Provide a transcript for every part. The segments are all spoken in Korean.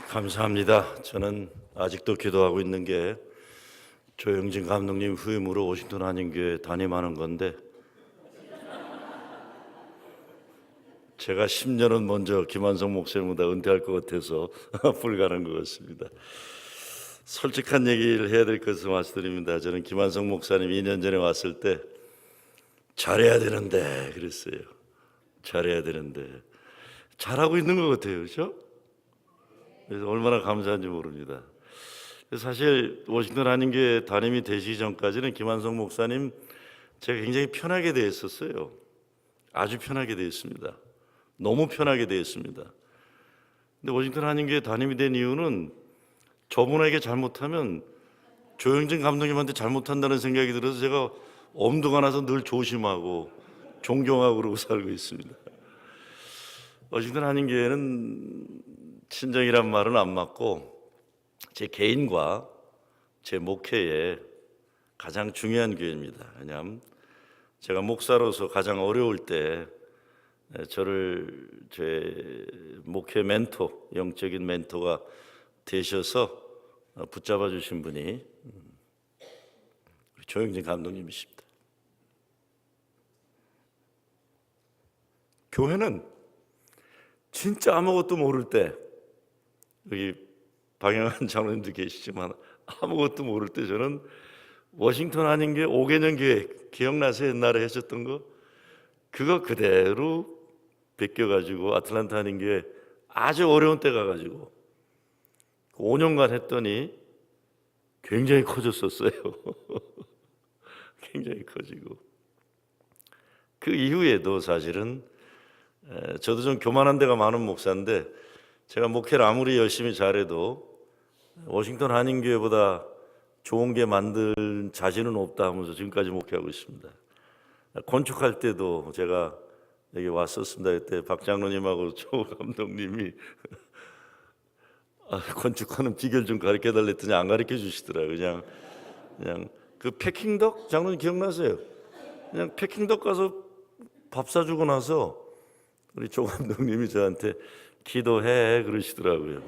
감사합니다. 저는 아직도 기도하고 있는 게 조영진 감독님 후임으로 워싱턴 한인교회 담임하는 건데 제가 10년은 먼저 김한성 목사님보다 은퇴할 것 같아서 불가능한 것 같습니다. 솔직한 얘기를 해야 될 것을 말씀드립니다. 저는 김한성 목사님 2년 전에 왔을 때 잘해야 되는데 그랬어요. 잘해야 되는데 잘하고 있는 것 같아요. 그렇죠? 그래서 얼마나 감사한지 모릅니다. 사실 워싱턴 한인교회 담임이 되시기 전까지는 김한성 목사님 제가 굉장히 편하게 대했었어요. 아주 편하게 대했습니다. 너무 편하게 대했습니다. 근데 워싱턴 한인교회 담임이 된 이유는 저분에게 잘못하면 조영진 감독님한테 잘못한다는 생각이 들어서 제가 엄두가 나서 늘 조심하고 존경하고 그러고 살고 있습니다. 워싱턴 한인교회는 친정이란 말은 안 맞고 제 개인과 제 목회에 가장 중요한 교회입니다. 왜냐하면 제가 목사로서 가장 어려울 때 저를 제 목회 멘토, 영적인 멘토가 되셔서 붙잡아 주신 분이 조영진 감독님이십니다. 교회는 진짜 아무것도 모를 때, 여기 박영환 장로님도 계시지만 아무것도 모를 때 저는 워싱턴 한인교회 5개년 교회 기억나세요? 옛날에 하셨던 거? 그거 그대로 베껴가지고 아틀란타 한인교회 아주 어려운 때 가가지고 5년간 했더니 굉장히 커졌었어요. 굉장히 커지고 그 이후에도 사실은 저도 좀 교만한 데가 많은 목사인데 제가 목회를 아무리 열심히 잘해도 워싱턴 한인교회보다 좋은 게 만들 자신은 없다 하면서 지금까지 목회하고 있습니다. 건축할 때도 제가 여기 왔었습니다. 그때 박 장로님하고 조 감독님이 건축하는 비결 좀 가르쳐 달라 했더니 안 가르쳐 주시더라고요. 그냥 그 패킹덕 장로님 기억나세요? 그냥 패킹덕 가서 밥 사주고 나서 우리 조 감독님이 저한테 기도해 그러시더라고요.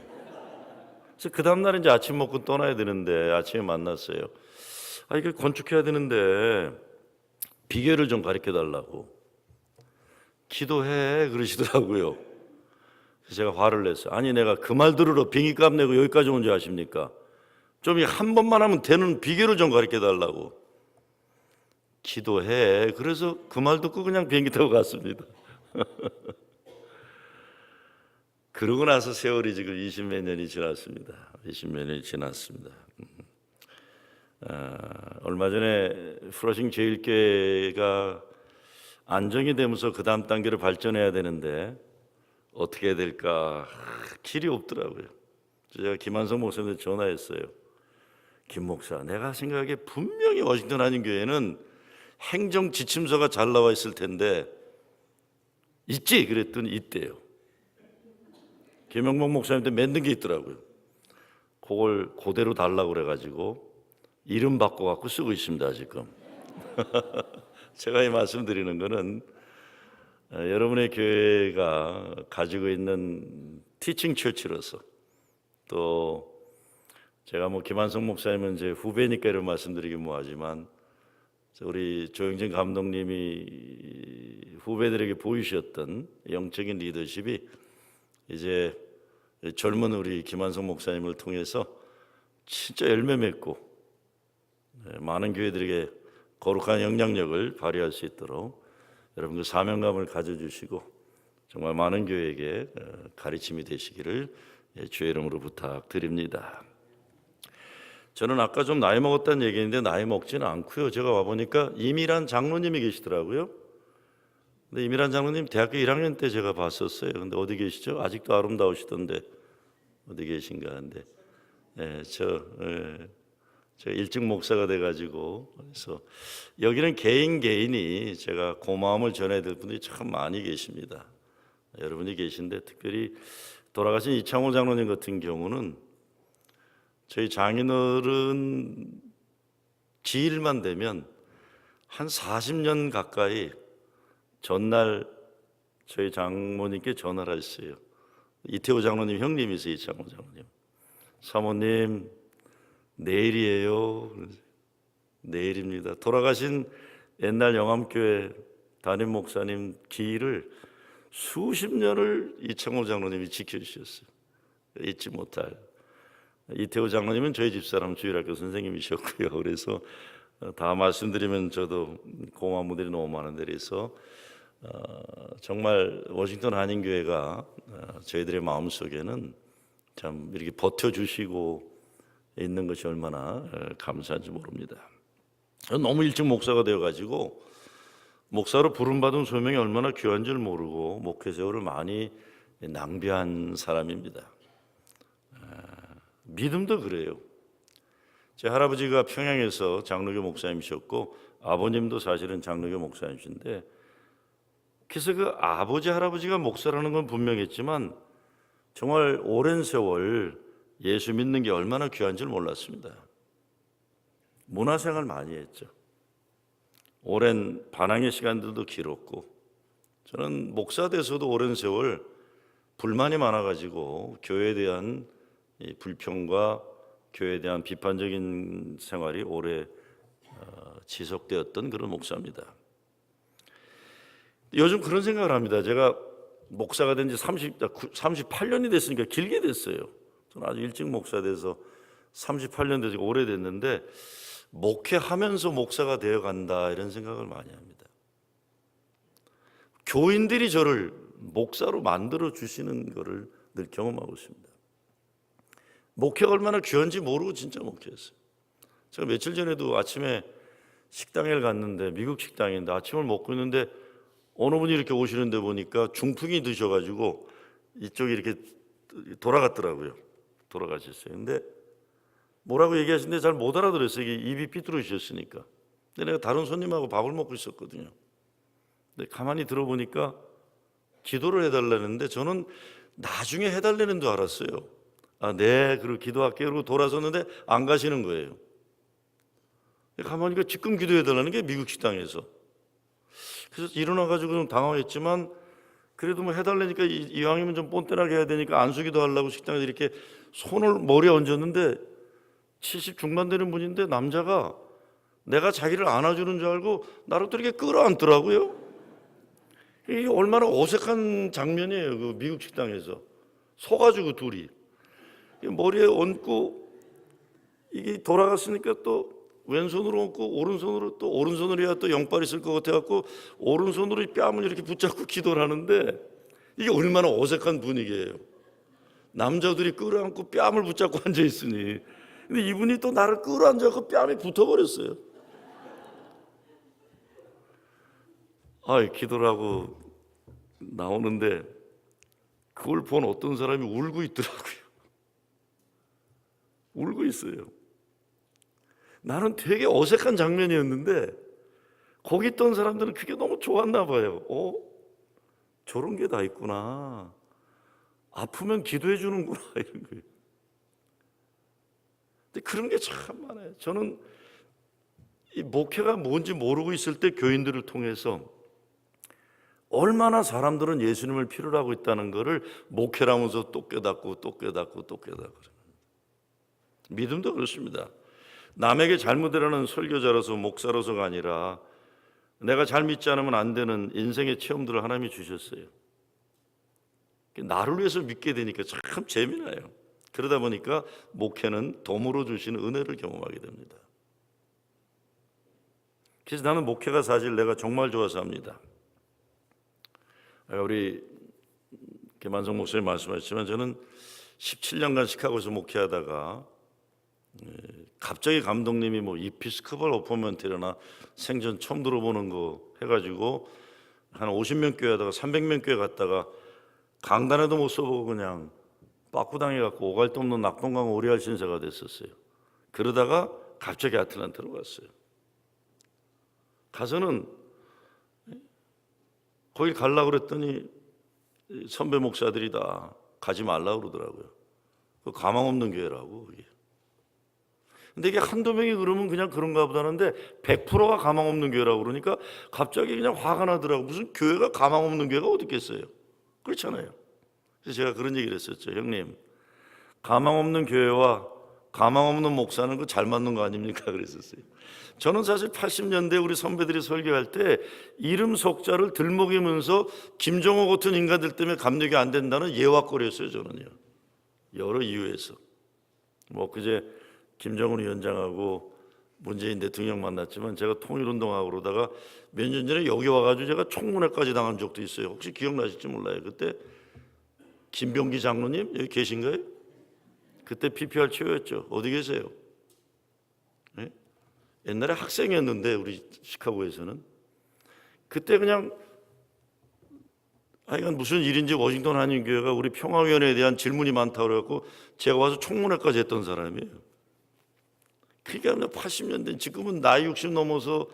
그래서 그 다음날 이제 아침 먹고 떠나야 되는데 아침에 만났어요. 이게 건축해야 되는데 비결을 좀 가르쳐 달라고 기도해 그러시더라고요. 그래서 제가 화를 냈어요. 아니 내가 그 말 들으러 비행기값 내고 여기까지 온 줄 아십니까? 좀 한 번만 하면 되는 비결을 좀 가르쳐 달라고 기도해. 그래서 그 말 듣고 그냥 비행기 타고 갔습니다. 그러고 나서 세월이 지금 20몇 년이 지났습니다. 20몇 년이 지났습니다. 얼마 전에 프로싱 제1교회가 안정이 되면서 그 다음 단계로 발전해야 되는데 어떻게 해야 될까 길이 없더라고요. 제가 김한성 목사님한테 전화했어요. 김 목사, 내가 생각하기에 분명히 워싱턴 한인교회는 행정 지침서가 잘 나와 있을 텐데 있지? 그랬더니 있대요. 김영목 목사님한테 만든 게 있더라고요. 그걸 그대로 달라고 그래가지고 이름 바꿔갖고 쓰고 있습니다 지금. 제가 이 말씀드리는 거는 여러분의 교회가 가지고 있는 티칭 처치로서 또 제가 뭐 김한성 목사님은 제 후배니까 이런 말씀드리긴 뭐하지만 우리 조영진 감독님이 후배들에게 보이셨던 영적인 리더십이 이제 젊은 우리 김한성 목사님을 통해서 진짜 열매 맺고 많은 교회들에게 거룩한 영향력을 발휘할 수 있도록 여러분 그 사명감을 가져주시고 정말 많은 교회에게 가르침이 되시기를 주의 이름으로 부탁드립니다. 저는 아까 좀 나이 먹었다는 얘기인데 나이 먹지는 않고요. 제가 와보니까 이미란 장로님이 계시더라고요. 근데 이미란 장로님 대학교 1학년 때 제가 봤었어요. 근데 어디 계시죠? 아직도 아름다우시던데 어디 계신가 한데 저 일찍 목사가 돼가지고 그래서 여기는 개인이 제가 고마움을 전해야 될 분들이 참 많이 계십니다. 여러분이 계신데 특별히 돌아가신 이창호 장로님 같은 경우는 저희 장인어른 지일만 되면 한 40년 가까이 전날 저희 장모님께 전화를 했어요. 이태호 장로님 형님이세요. 이창호 장로님. 사모님 내일이에요. 내일입니다. 돌아가신 옛날 영암교회 담임 목사님 기일을 수십 년을 이창호 장로님이 지켜주셨어요. 잊지 못할. 이태호 장로님은 저희 집사람 주일학교 선생님이셨고요. 그래서 다 말씀드리면 저도 고마운 분들이 너무 많은데, 그래서 정말 워싱턴 한인교회가 저희들의 마음속에는 참 이렇게 버텨주시고 있는 것이 얼마나 감사한지 모릅니다. 너무 일찍 목사가 되어가지고 목사로 부름받은 소명이 얼마나 귀한 줄 모르고 목회 세월을 많이 낭비한 사람입니다. 믿음도 그래요. 제 할아버지가 평양에서 장로교 목사님이셨고 아버님도 사실은 장로교 목사님이신데, 그래서 그 아버지 할아버지가 목사라는 건 분명했지만 정말 오랜 세월 예수 믿는 게 얼마나 귀한 줄 몰랐습니다. 문화생활 많이 했죠. 오랜 반항의 시간들도 길었고, 저는 목사 돼서도 오랜 세월 불만이 많아가지고 교회에 대한 이 불평과 교회에 대한 비판적인 생활이 오래 지속되었던 그런 목사입니다. 요즘 그런 생각을 합니다. 제가 목사가 된 지 38년이 됐으니까 길게 됐어요. 저는 아주 일찍 목사 돼서 38년 되고 오래됐는데 목회하면서 목사가 되어간다 이런 생각을 많이 합니다. 교인들이 저를 목사로 만들어 주시는 것을 늘 경험하고 있습니다. 목회가 얼마나 귀한지 모르고 진짜 목회했어요. 제가 며칠 전에도 아침에 식당에 갔는데, 미국 식당인데 아침을 먹고 있는데 어느 분이 이렇게 오시는데 보니까 중풍이 드셔가지고 이쪽이 이렇게 돌아갔더라고요. 돌아가셨어요. 근데 뭐라고 얘기하시는데 잘 못 알아들었어요. 이게 입이 삐뚤어지셨으니까. 근데 내가 다른 손님하고 밥을 먹고 있었거든요. 근데 가만히 들어보니까 기도를 해달라는데 저는 나중에 해달라는 줄 알았어요. 아, 네, 그리고 기도할게요. 그러고 돌아섰는데 안 가시는 거예요. 가만히 보니까 지금 기도해달라는 게 미국 식당에서. 그래서 일어나가지고 좀 당황했지만 그래도 뭐 해달라니까 이왕이면 좀 뻔뻔하게 해야 되니까 안수기도 하려고 식당에서 이렇게 손을 머리에 얹었는데 70 중반 되는 분인데 남자가 내가 자기를 안아주는 줄 알고 나를 또 이렇게 끌어안더라고요. 이게 얼마나 어색한 장면이에요. 그 미국 식당에서 서가지고 둘이 머리에 얹고 이게 돌아갔으니까 또 왼손으로 얹고 오른손으로 또 오른손으로 해야 또 영빨 있을 것 같아갖고 오른손으로 뺨을 이렇게 붙잡고 기도를 하는데 이게 얼마나 어색한 분위기예요. 남자들이 끌어안고 뺨을 붙잡고 앉아 있으니, 근데 이분이 또 나를 끌어안자고 뺨이 붙어버렸어요. 기도를 하고 나오는데 그걸 본 어떤 사람이 울고 있더라고요. 울고 있어요. 나는 되게 어색한 장면이었는데 거기 있던 사람들은 그게 너무 좋았나 봐요. 저런 게 다 있구나. 아프면 기도해 주는구나 이런 거예요. 근데 그런 게 참 많아요. 저는 이 목회가 뭔지 모르고 있을 때 교인들을 통해서 얼마나 사람들은 예수님을 필요로 하고 있다는 것을 목회라면서 또 깨닫고 또 깨닫고 또 깨닫고. 믿음도 그렇습니다. 남에게 잘못이라는 설교자로서 목사로서가 아니라 내가 잘 믿지 않으면 안 되는 인생의 체험들을 하나님이 주셨어요. 나를 위해서 믿게 되니까 참 재미나요. 그러다 보니까 목회는 덤으로 주시는 은혜를 경험하게 됩니다. 그래서 나는 목회가 사실 내가 정말 좋아서 합니다. 우리 김한성 목사님 말씀하셨지만 저는 17년간 시카고에서 목회하다가 갑자기 감독님이 뭐 이피스코팔 오퍼먼트나 생전 처음 들어보는 거 해가지고 한 50명 교회 하다가 300명 교회 갔다가 강단에도 못 써보고 그냥 빠꾸당해갖고 오갈도 없는 낙동강 오리알 신사가 됐었어요. 그러다가 갑자기 아틀란타로 갔어요. 가서는 거기 가려고 그랬더니 선배 목사들이 다 가지 말라고 그러더라고요. 그 가망 없는 교회라고 그게. 근데 이게 한두 명이 그러면 그냥 그런가 보다 하는데 100%가 가망 없는 교회라고 그러니까 갑자기 그냥 화가 나더라고. 무슨 교회가 가망 없는 교회가 어디 있겠어요? 그렇잖아요. 그래서 제가 그런 얘기를 했었죠. 형님, 가망 없는 교회와 가망 없는 목사는 그 잘 맞는 거 아닙니까? 그랬었어요. 저는 사실 80년대 우리 선배들이 설교할 때 이름 석자를 들먹이면서 김정호 같은 인간들 때문에 감력이 안 된다는 예화거리였어요. 저는요. 여러 이유에서. 뭐 그제 김정은 위원장하고 문재인 대통령 만났지만 제가 통일운동하고 그러다가 몇 년 전에 여기 와가지고 제가 청문회까지 당한 적도 있어요. 혹시 기억나실지 몰라요. 그때 김병기 장로님 여기 계신가요? 그때 PPR 최고였죠. 어디 계세요? 네? 옛날에 학생이었는데 우리 시카고에서는 그때 그냥 하여간 무슨 일인지 워싱턴 한인교회가 우리 평화위원회에 대한 질문이 많다고 그래갖고 제가 와서 청문회까지 했던 사람이에요. 그러니까 80년대 지금은 나이 60 넘어서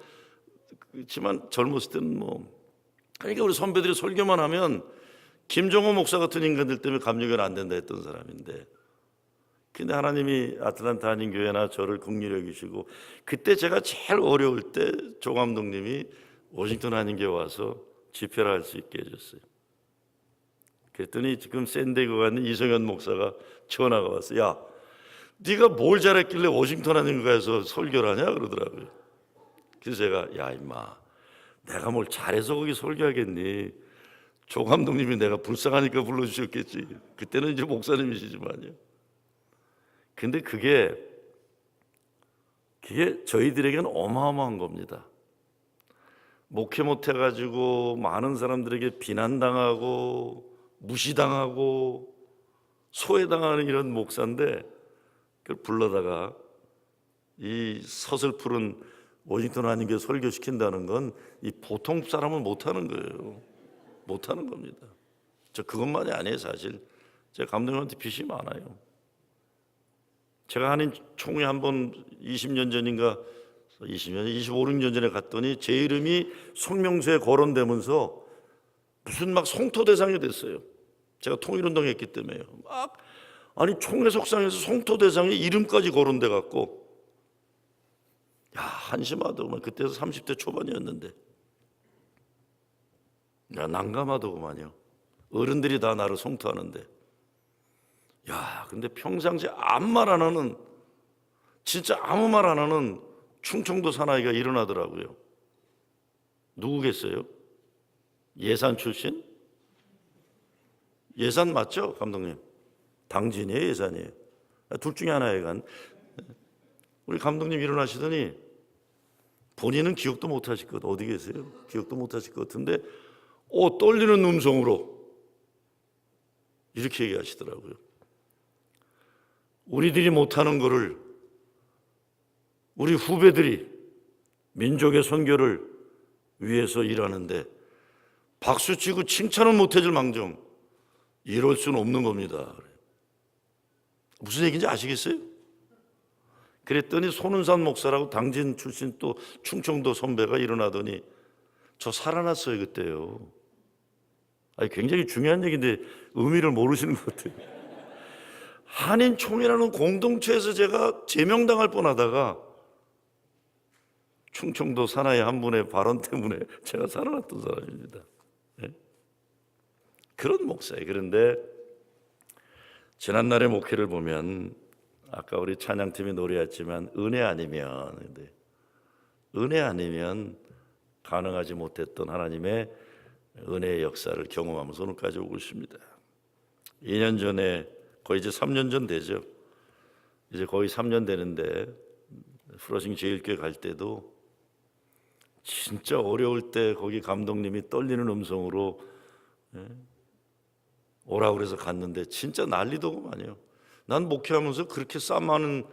그렇지만 젊었을 때는 뭐 그러니까 우리 선배들이 설교만 하면 김정호 목사 같은 인간들 때문에 감리교는 안 된다 했던 사람인데 근데 하나님이 아틀란타 한인교회나 저를 긍휼히 여기시고 그때 제가 제일 어려울 때 조 감독님이 워싱턴 한인교회 와서 집회를 할 수 있게 해줬어요. 그랬더니 지금 샌디에고 가는 이성현 목사가 전화가 왔어요. 야, 네가 뭘 잘했길래 워싱턴 한인교회에서 설교를 하냐 그러더라고요. 그래서 제가 야 임마 내가 뭘 잘해서 거기 설교하겠니? 조 감독님이 내가 불쌍하니까 불러주셨겠지. 그때는 이제 목사님이시지만요. 근데 그게 저희들에게는 어마어마한 겁니다. 목회 못해가지고 많은 사람들에게 비난당하고 무시당하고 소외당하는 이런 목사인데 그걸 불러다가 이 서슬푸른 워싱턴 한인교회 설교시킨다는 건 이 보통 사람은 못하는 거예요. 못하는 겁니다. 저 그것만이 아니에요. 사실 제가 감독님한테 빚이 많아요. 제가 한인 총회 한번 20년 전인가 25, 26년 전에 갔더니 제 이름이 성명서에 거론되면서 무슨 막 성토 대상이 됐어요. 제가 통일운동 했기 때문에요. 막 아니 총회 석상에서 성토 대상에 이름까지 거론돼 갖고 야 한심하더구만. 그때서 30대 초반이었는데 야 난감하더구만요. 어른들이 다 나를 성토하는데 야 근데 평상시에 아무 말 안 하는 진짜 아무 말 안 하는 충청도 사나이가 일어나더라고요. 누구겠어요? 예산 출신? 예산 맞죠 감독님? 당진이에요 예산이에요? 둘 중에 하나에 우리 감독님 일어나시더니 본인은 기억도 못 하실 것 어디 계세요? 기억도 못 하실 것 같은데 떨리는 음성으로 이렇게 얘기하시더라고요. 우리들이 못하는 거를 우리 후배들이 민족의 선교를 위해서 일하는데 박수치고 칭찬은 못해줄 망정 이럴 수는 없는 겁니다. 무슨 얘기인지 아시겠어요? 그랬더니 손은산 목사라고 당진 출신 또 충청도 선배가 일어나더니 저 살아났어요 그때요. 아니 굉장히 중요한 얘기인데 의미를 모르시는 것 같아요. 한인총회라는 공동체에서 제가 제명당할 뻔하다가 충청도 사나이 한 분의 발언 때문에 제가 살아났던 사람입니다. 네? 그런 목사예요. 그런데 지난날의 목회를 보면 아까 우리 찬양팀이 노래했지만 은혜 아니면 가능하지 못했던 하나님의 은혜의 역사를 경험하면서 오늘까지 오고 있습니다. 2년 전에 거의 이제 3년 전 되죠. 이제 거의 3년 되는데 프로싱 제1교회 갈 때도 진짜 어려울 때 거기 감독님이 떨리는 음성으로 오라고 그래서 갔는데 진짜 난리더구만요. 난 목회하면서 그렇게 싸움 많은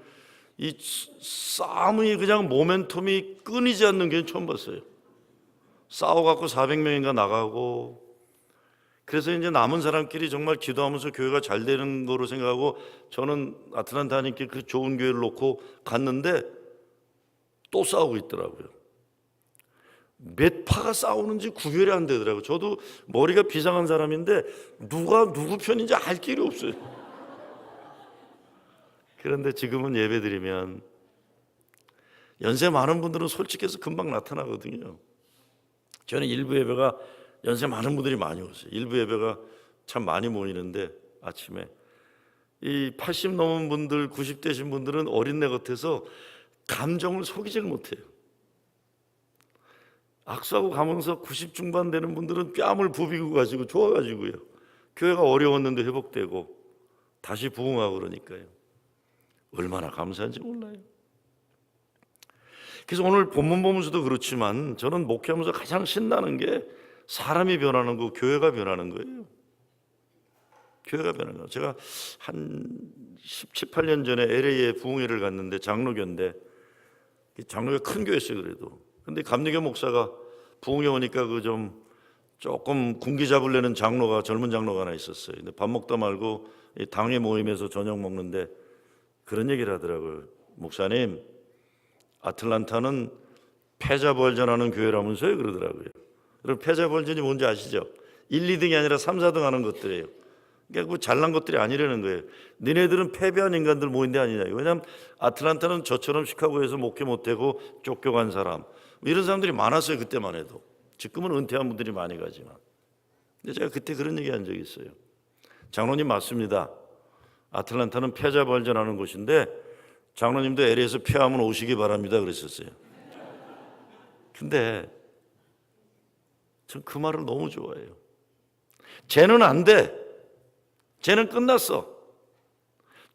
이 싸움이 그냥 모멘텀이 끊이지 않는 게 처음 봤어요. 싸워갖고 400명인가 나가고 그래서 이제 남은 사람끼리 정말 기도하면서 교회가 잘 되는 거로 생각하고 저는 아틀란타 하니까 그 좋은 교회를 놓고 갔는데 또 싸우고 있더라고요. 몇 파가 싸우는지 구별이 안 되더라고요. 저도 머리가 비상한 사람인데 누가 누구 편인지 알 길이 없어요. 그런데 지금은 예배드리면 연세 많은 분들은 솔직해서 금방 나타나거든요. 저는 일부 예배가 연세 많은 분들이 많이 오세요. 일부 예배가 참 많이 모이는데 아침에 이 80 넘은 분들, 90 되신 분들은 어린애 같아서 감정을 속이질 못해요. 악수하고 가면서 90 중반 되는 분들은 뺨을 부비고 가지고 좋아가지고요. 교회가 어려웠는데 회복되고 다시 부흥하고 그러니까요. 얼마나 감사한지 몰라요. 그래서 오늘 본문 보면서도 그렇지만 저는 목회하면서 가장 신나는 게 사람이 변하는 거, 교회가 변하는 거예요. 교회가 변하는 거예요. 제가 한 17, 18년 전에 LA에 부흥회를 갔는데 장로교인데 장로교 큰 교회였어요. 그래도 근데 감리교 목사가 부흥회 오니까 조금 군기 잡으려는 장로가, 젊은 장로가 하나 있었어요. 근데 밥 먹다 말고 당회 모임에서 저녁 먹는데 그런 얘기를 하더라고요. 목사님, 아틀란타는 패자부활전하는 교회라면서요? 그러더라고요. 여러분, 패자부활전이 뭔지 아시죠? 1, 2등이 아니라 3, 4등 하는 것들이에요. 그러니까 그 잘난 것들이 아니라는 거예요. 너네들은 패배한 인간들 모인 데 아니냐. 왜냐하면 아틀란타는 저처럼 시카고에서 목회 못하고 쫓겨간 사람, 이런 사람들이 많았어요. 그때만 해도. 지금은 은퇴한 분들이 많이 가지만. 근데 제가 그때 그런 얘기 한 적이 있어요. 장로님 맞습니다. 아틀란타는 패자부활전하는 곳인데 장로님도 LA에서 패하면 오시기 바랍니다 그랬었어요. 근데 전 그 말을 너무 좋아해요. 쟤는 안 돼. 쟤는 끝났어.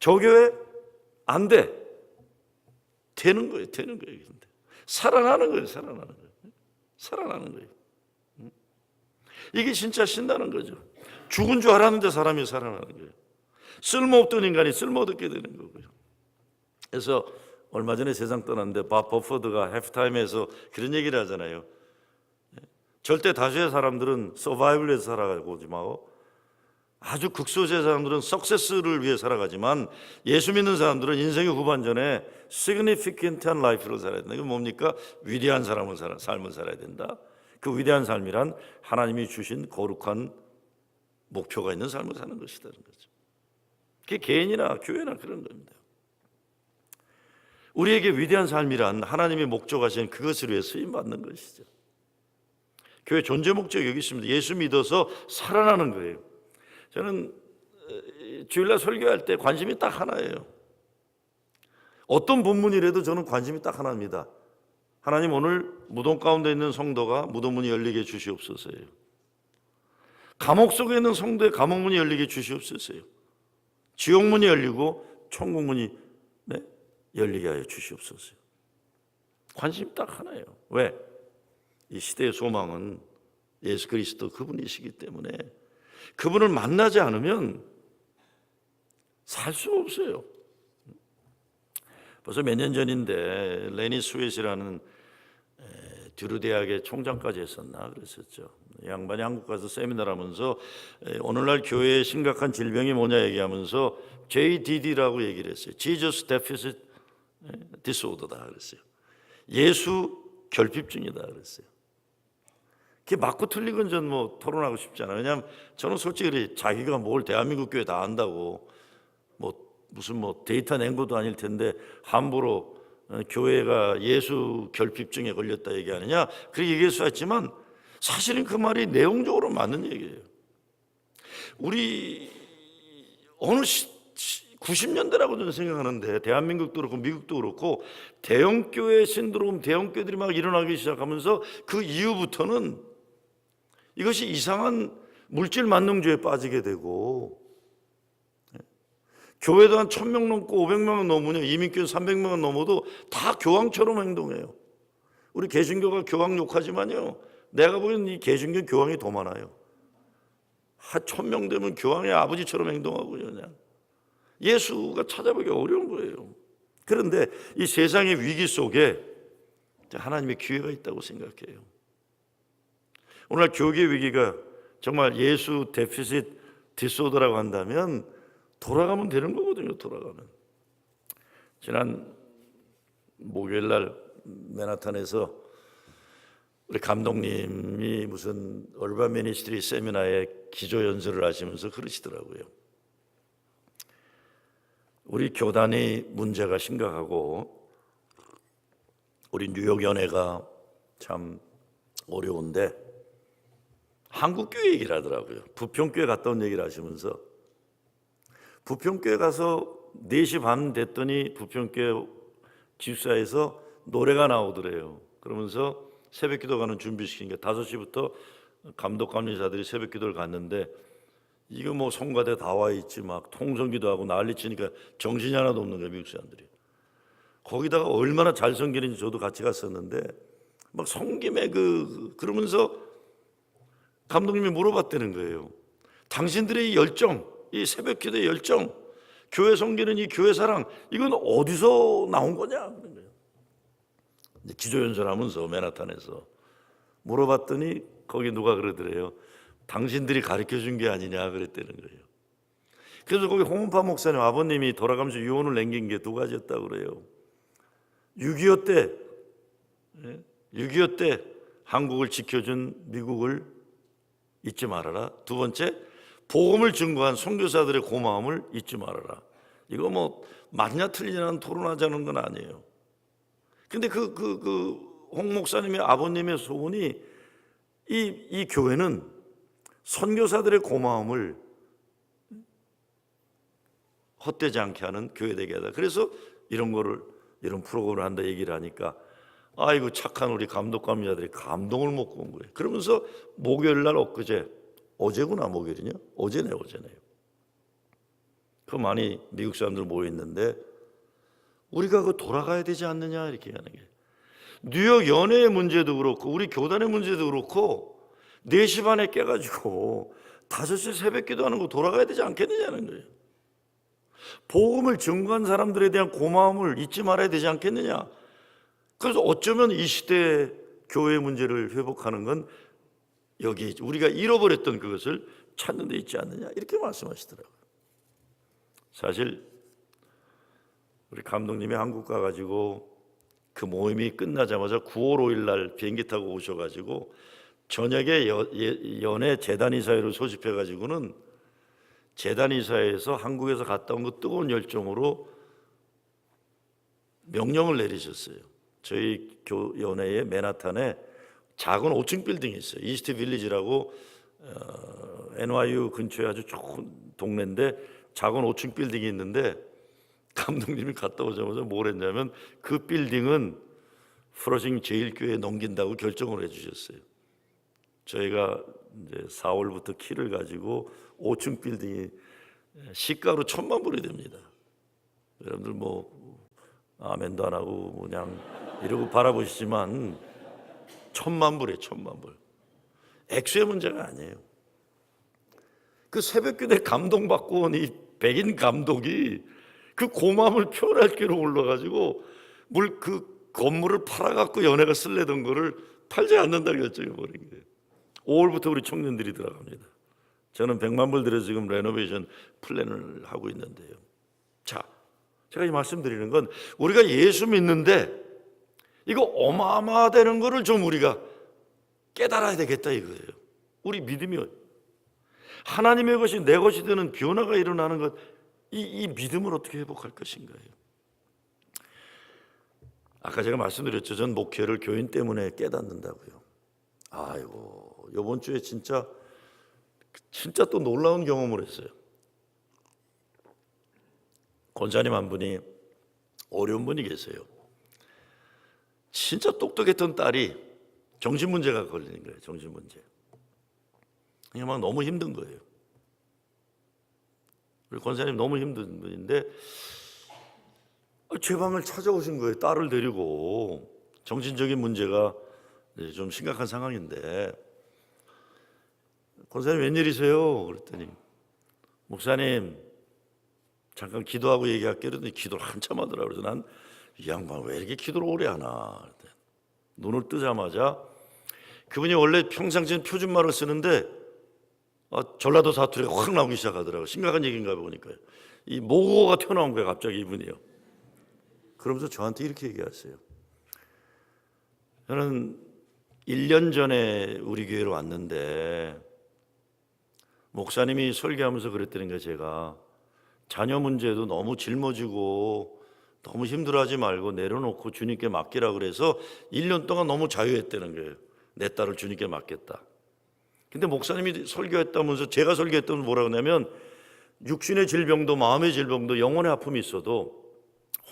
저 교회 안 돼. 되는 거예요. 되는 거예요. 근데 살아나는 거예요. 살아나는 거예요. 살아나는 거예요. 이게 진짜 신나는 거죠. 죽은 줄 알았는데 사람이 살아나는 거예요. 쓸모없던 인간이 쓸모없게 되는 거고요. 그래서 얼마 전에 세상 떠났는데 밥 버퍼드가 해프타임에서 그런 얘기를 하잖아요. 절대 다수의 사람들은 서바이벌에서 살아가지만 아주 극소수의 사람들은 석세스를 위해 살아가지만 예수 믿는 사람들은 인생의 후반전에 significant한 life를 살아야 된다. 이게 뭡니까? 위대한 삶을 살아야 된다. 그 위대한 삶이란 하나님이 주신 거룩한 목표가 있는 삶을 사는 것이라는 거죠. 그게 개인이나 교회나 그런 겁니다. 우리에게 위대한 삶이란 하나님이 목적하신 그것을 위해 쓰임받는 것이죠. 교회 존재 목적이 여기 있습니다. 예수 믿어서 살아나는 거예요. 저는 주일날 설교할 때 관심이 딱 하나예요. 어떤 본문이라도 저는 관심이 딱 하나입니다. 하나님, 오늘 무덤 가운데 있는 성도가 무덤문이 열리게 주시옵소서요. 감옥 속에 있는 성도의 감옥문이 열리게 주시옵소서요. 지옥문이 열리고 천국문이 열리게 하여 주시옵소서. 관심 딱 하나예요. 왜? 이 시대의 소망은 예수 그리스도 그분이시기 때문에 그분을 만나지 않으면 살 수 없어요. 벌써 몇 년 전인데 레니 스웨시라는 듀르 대학의 총장까지 했었나 그랬었죠. 양반이 한국 가서 세미나를 하면서 오늘날 교회의 심각한 질병이 뭐냐 얘기하면서 JDD라고 얘기를 했어요. Jesus Deficit Disorder다 그랬어요. 예수 결핍증이다 그랬어요. 그게 맞고 틀린 건 전 토론하고 싶지 않아요. 왜냐하면 저는 솔직히 자기가 뭘 대한민국 교회 다 안다고 무슨 데이터 낸 것도 아닐 텐데 함부로 교회가 예수 결핍증에 걸렸다 얘기하느냐 그렇게 얘기할 수 있지만 사실은 그 말이 내용적으로 맞는 얘기예요. 우리 어느 90년대라고 저는 생각하는데 대한민국도 그렇고 미국도 그렇고 대형교회 신드롬, 대형교회들이 막 일어나기 시작하면서 그 이후부터는 이것이 이상한 물질 만능주의에 빠지게 되고 교회도 한 1000명 넘고 500명은 넘으면 이민교회 300명은 넘어도 다 교황처럼 행동해요. 우리 개신교가 교황 욕하지만요, 내가 보기엔 이 개신교 교황이 더 많아요. 한 1000명 되면 교황의 아버지처럼 행동하고요. 그냥 예수가 찾아보기 어려운 거예요. 그런데 이 세상의 위기 속에 하나님의 기회가 있다고 생각해요. 오늘 교계 위기가 정말 예수 데피시트 디소더라고 한다면 돌아가면 되는 거거든요. 돌아가면. 지난 목요일날 맨하탄에서 우리 감독님이 무슨 얼반 미니스트리 세미나에 기조연설을 하시면서 그러시더라고요. 우리 교단이 문제가 심각하고 우리 뉴욕 연회가 참 어려운데 한국교회 얘기를 하더라고요. 부평교회 갔다 온 얘기를 하시면서 부평교회 가서 4시 반 됐더니 부평교회 기숙사에서 노래가 나오더래요. 그러면서 새벽기도 가는 준비시키니까 5시부터 감독 감리사들이 새벽기도를 갔는데 이거 뭐 성가대 다 와 있지 막 통성기도 하고 난리치니까 정신이 하나도 없는 거예요, 미국 사람들이. 거기다가 얼마나 잘 섬기는지 저도 같이 갔었는데 막 섬김에 그러면서 감독님이 물어봤다는 거예요. 당신들의 이 열정, 이 새벽기도의 열정, 교회 섬기는 이 교회 사랑, 이건 어디서 나온 거냐? 기조연설하면서 맨하탄에서 물어봤더니 거기 누가 그러더래요. 당신들이 가르쳐 준 게 아니냐 그랬다는 거예요. 그래서 거기 홍은파 목사님 아버님이 돌아가면서 유언을 남긴 게 2가지였다고 그래요. 6.25 때 6.25 때 한국을 지켜준 미국을 잊지 말아라. 2번째, 복음을 증거한 선교사들의 고마움을 잊지 말아라. 이거 뭐 맞냐 틀리냐는 토론하자는 건 아니에요. 근데 홍 목사님의 아버님의 소원이 이 교회는 선교사들의 고마움을 헛되지 않게 하는 교회 되게 하다. 그래서 이런 프로그램을 한다 얘기를 하니까 아이고 착한 우리 감독감리자들이 감동을 먹고 온 거예요. 그러면서 목요일 날 어제구나 목요일이냐? 어제네요. 그 많이 미국 사람들 모여 있는데 우리가 돌아가야 되지 않느냐 이렇게 하는 게. 뉴욕 연예의 문제도 그렇고 우리 교단의 문제도 그렇고 4시 반에 깨가지고 5시 새벽 기도하는 거 돌아가야 되지 않겠느냐는 거예요. 복음을 증거한 사람들에 대한 고마움을 잊지 말아야 되지 않겠느냐. 그래서 어쩌면 이 시대의 교회의 문제를 회복하는 건 여기 우리가 잃어버렸던 그것을 찾는 데 있지 않느냐 이렇게 말씀하시더라고요. 사실 우리 감독님이 한국 가가지고 그 모임이 끝나자마자 9월 5일 날 비행기 타고 오셔가지고 저녁에 연예 재단이사회를 소집해가지고는 재단이사회에서 한국에서 갔다 온 그 뜨거운 열정으로 명령을 내리셨어요. 저희 연예의 맨하탄에 작은 5층 빌딩이 있어요. 이스트 빌리지라고 NYU 근처에 아주 좋은 동네인데 작은 5층 빌딩이 있는데 감독님이 갔다 오자마자 뭘 했냐면 그 빌딩은 프로싱 제일교회에 넘긴다고 결정을 해주셨어요. 저희가 이제 4월부터 키를 가지고 5층 빌딩이 시가로 1,000만 불이 됩니다. 여러분들 뭐 아멘도 안 하고 그냥 이러고 바라보시지만 1,000만 불이에요. 1,000만 불. 액수의 문제가 아니에요. 그 새벽기도에 감동받고 온 이 백인 감독이 그 고마움을 표현할 길로 올라가지고 그 건물을 팔아갖고 연예가 쓸래던 거를 팔지 않는다 결정해버린 거예요. 5월부터 우리 청년들이 들어갑니다. 저는 100만 불 들여 지금 레노베이션 플랜을 하고 있는데요. 자, 제가 이 말씀드리는 건 우리가 예수 믿는데 이거 어마어마하다는 거를 좀 우리가 깨달아야 되겠다 이거예요. 우리 믿음이 하나님의 것이 내 것이 되는 변화가 일어나는 것, 이 믿음을 어떻게 회복할 것인가요? 아까 제가 말씀드렸죠. 전 목회를 교인 때문에 깨닫는다고요. 아이고 이번 주에 진짜 또 놀라운 경험을 했어요. 권사님 한 분이 어려운 분이 계세요. 진짜 똑똑했던 딸이 정신문제가 걸리는 거예요. 정신문제. 그냥 막 너무 힘든 거예요. 우리 권사님 너무 힘든 분인데 제 방을 찾아오신 거예요. 딸을 데리고. 정신적인 문제가 좀 심각한 상황인데 권사님 웬일이세요? 그랬더니 목사님 잠깐 기도하고 얘기할게요. 그랬더니 기도를 한참 하더라고요. 그래서 난 이 양반 왜 이렇게 기도를 오래 하나. 눈을 뜨자마자 그분이 원래 평상시엔 표준말을 쓰는데 전라도 사투리가 확 나오기 시작하더라고요. 심각한 얘기인가 보니까요. 이 모국어가 튀어나온 거예요. 갑자기 이분이요. 그러면서 저한테 이렇게 얘기하세요. 저는 1년 전에 우리 교회로 왔는데 목사님이 설교하면서 그랬다는 거예요. 제가 자녀 문제도 너무 짊어지고 너무 힘들어하지 말고 내려놓고 주님께 맡기라 그래서 1년 동안 너무 자유했다는 거예요. 내 딸을 주님께 맡겠다. 근데 목사님이 설교했다면서, 제가 설교했다면 뭐라 그러냐면, 육신의 질병도 마음의 질병도 영혼의 아픔이 있어도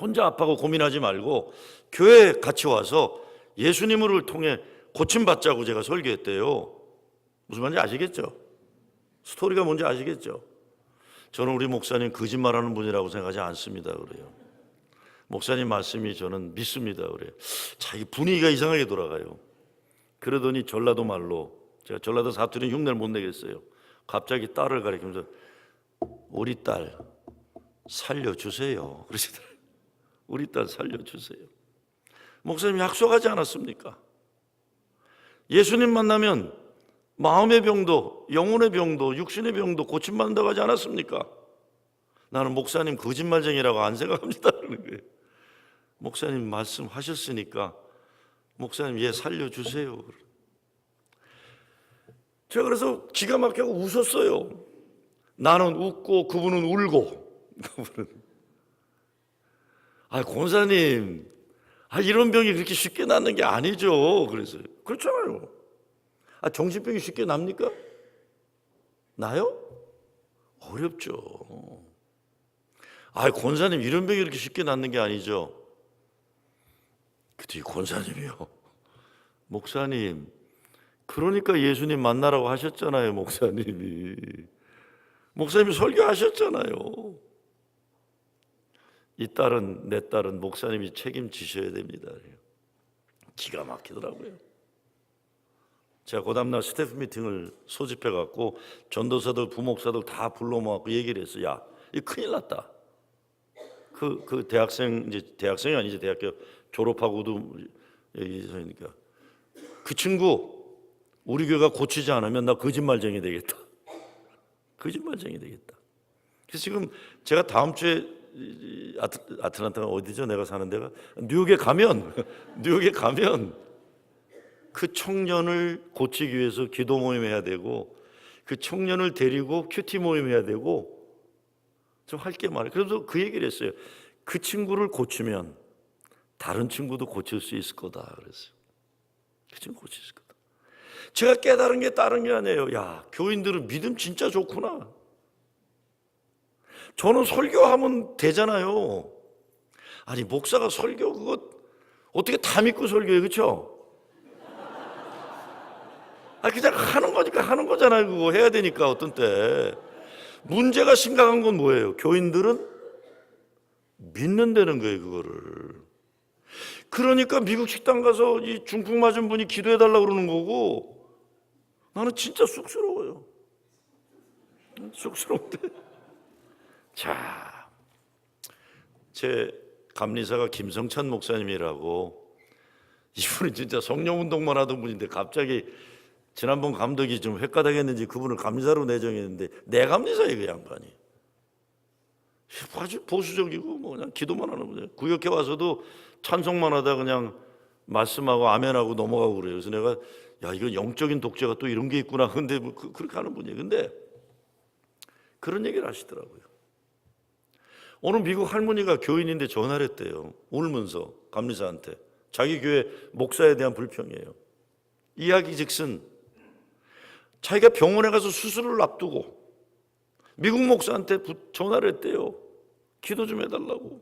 혼자 아파하고 고민하지 말고 교회에 같이 와서 예수님을 통해 고침받자고 제가 설교했대요. 무슨 말인지 아시겠죠? 스토리가 뭔지 아시겠죠? 저는 우리 목사님 거짓말하는 분이라고 생각하지 않습니다. 그래요. 목사님 말씀이 저는 믿습니다. 그래요. 자기 분위기가 이상하게 돌아가요. 그러더니 전라도 말로, 제가 전라도 사투리 흉내를 못 내겠어요. 갑자기 딸을 가리키면서 우리 딸 살려주세요 그러시더라고요. 우리 딸 살려주세요. 목사님 약속하지 않았습니까? 예수님 만나면 마음의 병도, 영혼의 병도, 육신의 병도 고침받는다고 하지 않았습니까? 나는 목사님 거짓말쟁이라고 안 생각합니다 그러는 거예요. 목사님 말씀하셨으니까 목사님 얘 살려주세요. 제가 그래서 기가 막히고 웃었어요. 나는 웃고 그분은 울고. 권사님, 이런 병이 그렇게 쉽게 낫는 게 아니죠. 그래서 그렇잖아요. 정신병이 쉽게 납니까? 나요? 어렵죠. 권사님, 이런 병이 이렇게 쉽게 낫는 게 아니죠. 그때 권사님이요. 목사님, 그러니까 예수님 만나라고 하셨잖아요. 목사님이 설교하셨잖아요. 이 딸은, 내 딸은 목사님이 책임지셔야 됩니다. 기가 막히더라고요. 제가 그 다음날 스태프 미팅을 소집해 갖고 전도사들, 부목사들 다 불러 모았고 얘기를 했어요. 야, 이거 큰일 났다. 그 대학생, 이제 대학생이 아니지, 대학교 졸업하고도 얘기하니까 그 친구 우리 교회가 고치지 않으면 나 거짓말쟁이 되겠다. 거짓말쟁이 되겠다. 그래서 지금 제가 다음 주에 아틀란타가 어디죠? 내가 사는 데가 뉴욕에 가면 그 청년을 고치기 위해서 기도 모임 해야 되고, 그 청년을 데리고 큐티 모임 해야 되고, 좀 할 게 많아요. 그래서 그 얘기를 했어요. 그 친구를 고치면 다른 친구도 고칠 수 있을 거다 그랬어요. 그 친구 고칠 수 있을 거다. 제가 깨달은 게 다른 게 아니에요. 야, 교인들은 믿음 진짜 좋구나. 저는 설교하면 되잖아요. 목사가 설교 그거 어떻게 다 믿고 설교해, 그렇죠? 그냥 하는 거니까 하는 거잖아요. 그거 해야 되니까. 어떤 때 문제가 심각한 건 뭐예요? 교인들은 믿는다는 거예요, 그거를. 그러니까 미국 식당 가서 이 중풍 맞은 분이 기도해 달라고 그러는 거고, 나는 진짜 쑥스러워요. 쑥스러운데. 자, 제 감리사가 김성찬 목사님이라고, 이분은 진짜 성령운동만 하던 분인데 갑자기 지난번 감독이 좀 획가닥했는지 그분을 감리사로 내정했는데, 내 감리사예요, 그 양반이. 아주 보수적이고 그냥 기도만 하는 분이에요. 구역에 와서도 찬송만 하다 그냥 말씀하고 아멘하고 넘어가고 그래요. 그래서 내가 이거 영적인 독재가 또 이런 게 있구나. 근데 그렇게 하는 분이에요. 근데 그런 얘기를 하시더라고요. 오늘 미국 할머니가 교인인데 전화를 했대요. 울면서 감리사한테. 자기 교회 목사에 대한 불평이에요. 이야기 즉슨 자기가 병원에 가서 수술을 앞두고 미국 목사한테 전화를 했대요. 기도 좀 해달라고.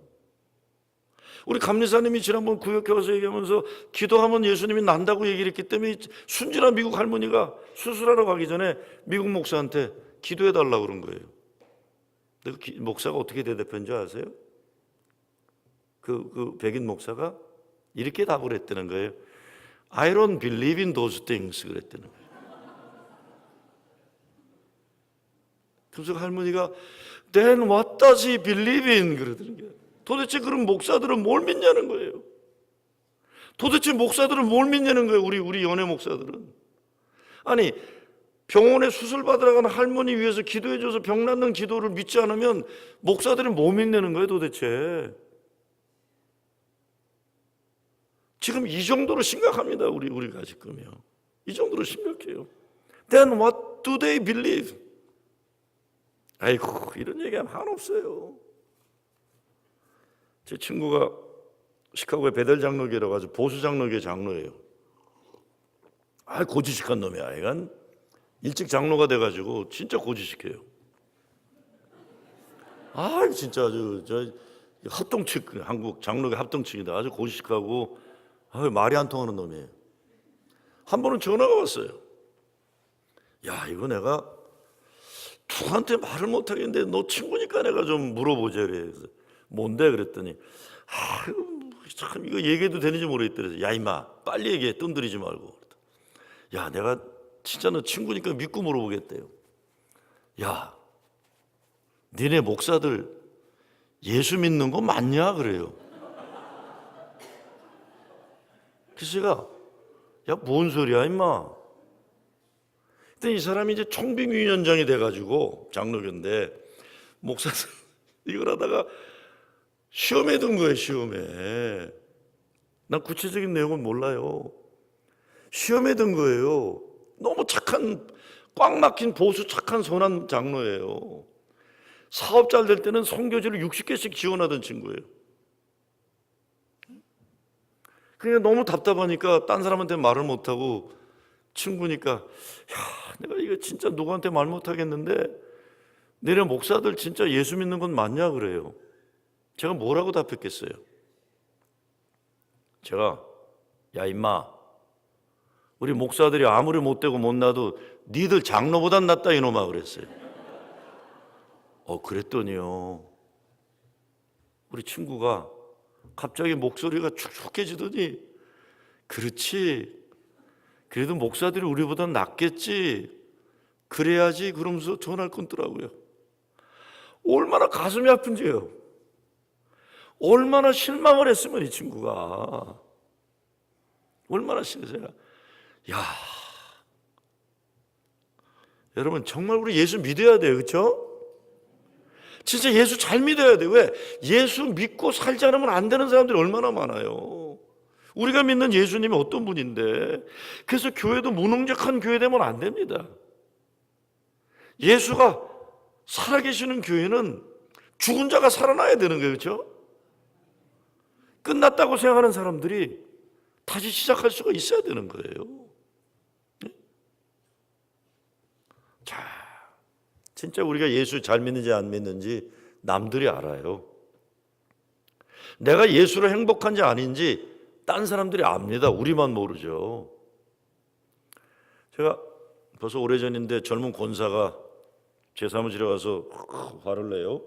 우리 감리사님이 지난번 구역에 와서 얘기하면서 기도하면 예수님이 난다고 얘기를 했기 때문에 순진한 미국 할머니가 수술하러 가기 전에 미국 목사한테 기도해달라고 그런 거예요. 근데 목사가 어떻게 대답한 줄 아세요? 그 백인 목사가 이렇게 답을 했다는 거예요. I don't believe in those things 그랬다는 거예요. 그래서 할머니가 Then what does he believe in? 그러더는 거예요. 도대체 그럼 목사들은 뭘 믿냐는 거예요. 도대체 목사들은 뭘 믿냐는 거예요. 우리 연예 목사들은. 병원에 수술 받으러 가는 할머니 위해서 기도해줘서 병 낫는 기도를 믿지 않으면 목사들은 뭐 믿냐는 거예요 도대체. 지금 이 정도로 심각합니다. 우리가 지금요. 이 정도로 심각해요. Then what do they believe? 이런 얘기하면 한없어요. 제 친구가 시카고의 베델 장로교라고 아주 보수 장로교의 장로예요. 고지식한 놈이야. 이건 일찍 장로가 돼가지고 진짜 고지식해요. 아 진짜 저 합동측, 한국 장로계 합동측인데 아주 고지식하고 말이 안 통하는 놈이에요. 한 번은 전화가 왔어요. 야 이거 내가 누구한테 말을 못하겠는데 너 친구니까 내가 좀 물어보자 그래. 그래서 뭔데 그랬더니 참 이거 얘기해도 되는지 모르겠더래. 야 임마 빨리 얘기해, 뜸들이지 말고. 야 내가 진짜 너 친구니까 믿고 물어보겠대요. 야 니네 목사들 예수 믿는 거 맞냐 그래요. 그래서 제가 야 뭔 소리야 임마. 그때 이 사람이 이제 총빙위원장이 돼가지고 장로교인데 목사들 이걸 하다가 시험에 든 거예요. 시험에. 난 구체적인 내용은 몰라요. 시험에 든 거예요. 너무 착한, 꽉 막힌 보수 착한 선한 장로예요. 사업 잘 될 때는 선교지를 60개씩 지원하던 친구예요. 그냥 너무 답답하니까 딴 사람한테 말을 못하고 친구니까 야 내가 이거 진짜 누구한테 말 못하겠는데 내려 목사들 진짜 예수 믿는 건 맞냐 그래요. 제가 뭐라고 답했겠어요? 제가 야 임마 우리 목사들이 아무리 못되고 못나도 니들 장로보단 낫다 이놈아 그랬어요. 그랬더니요 우리 친구가 갑자기 목소리가 축축해지더니 그렇지 그래도 목사들이 우리보단 낫겠지 그래야지 그러면서 전화를 끊더라고요. 얼마나 가슴이 아픈지요. 얼마나 실망을 했으면 이 친구가 얼마나 싫으세요. 야 여러분 정말 우리 예수 믿어야 돼요. 그렇죠? 진짜 예수 잘 믿어야 돼요. 왜? 예수 믿고 살지 않으면 안 되는 사람들이 얼마나 많아요. 우리가 믿는 예수님이 어떤 분인데 그래서 교회도 무능력한 교회 되면 안 됩니다. 예수가 살아계시는 교회는 죽은 자가 살아나야 되는 거예요. 그렇죠? 끝났다고 생각하는 사람들이 다시 시작할 수가 있어야 되는 거예요. 자, 진짜 우리가 예수 잘 믿는지 안 믿는지 남들이 알아요. 내가 예수로 행복한지 아닌지 딴 사람들이 압니다. 우리만 모르죠. 제가 벌써 오래전인데 젊은 권사가 제 사무실에 와서 화를 내요.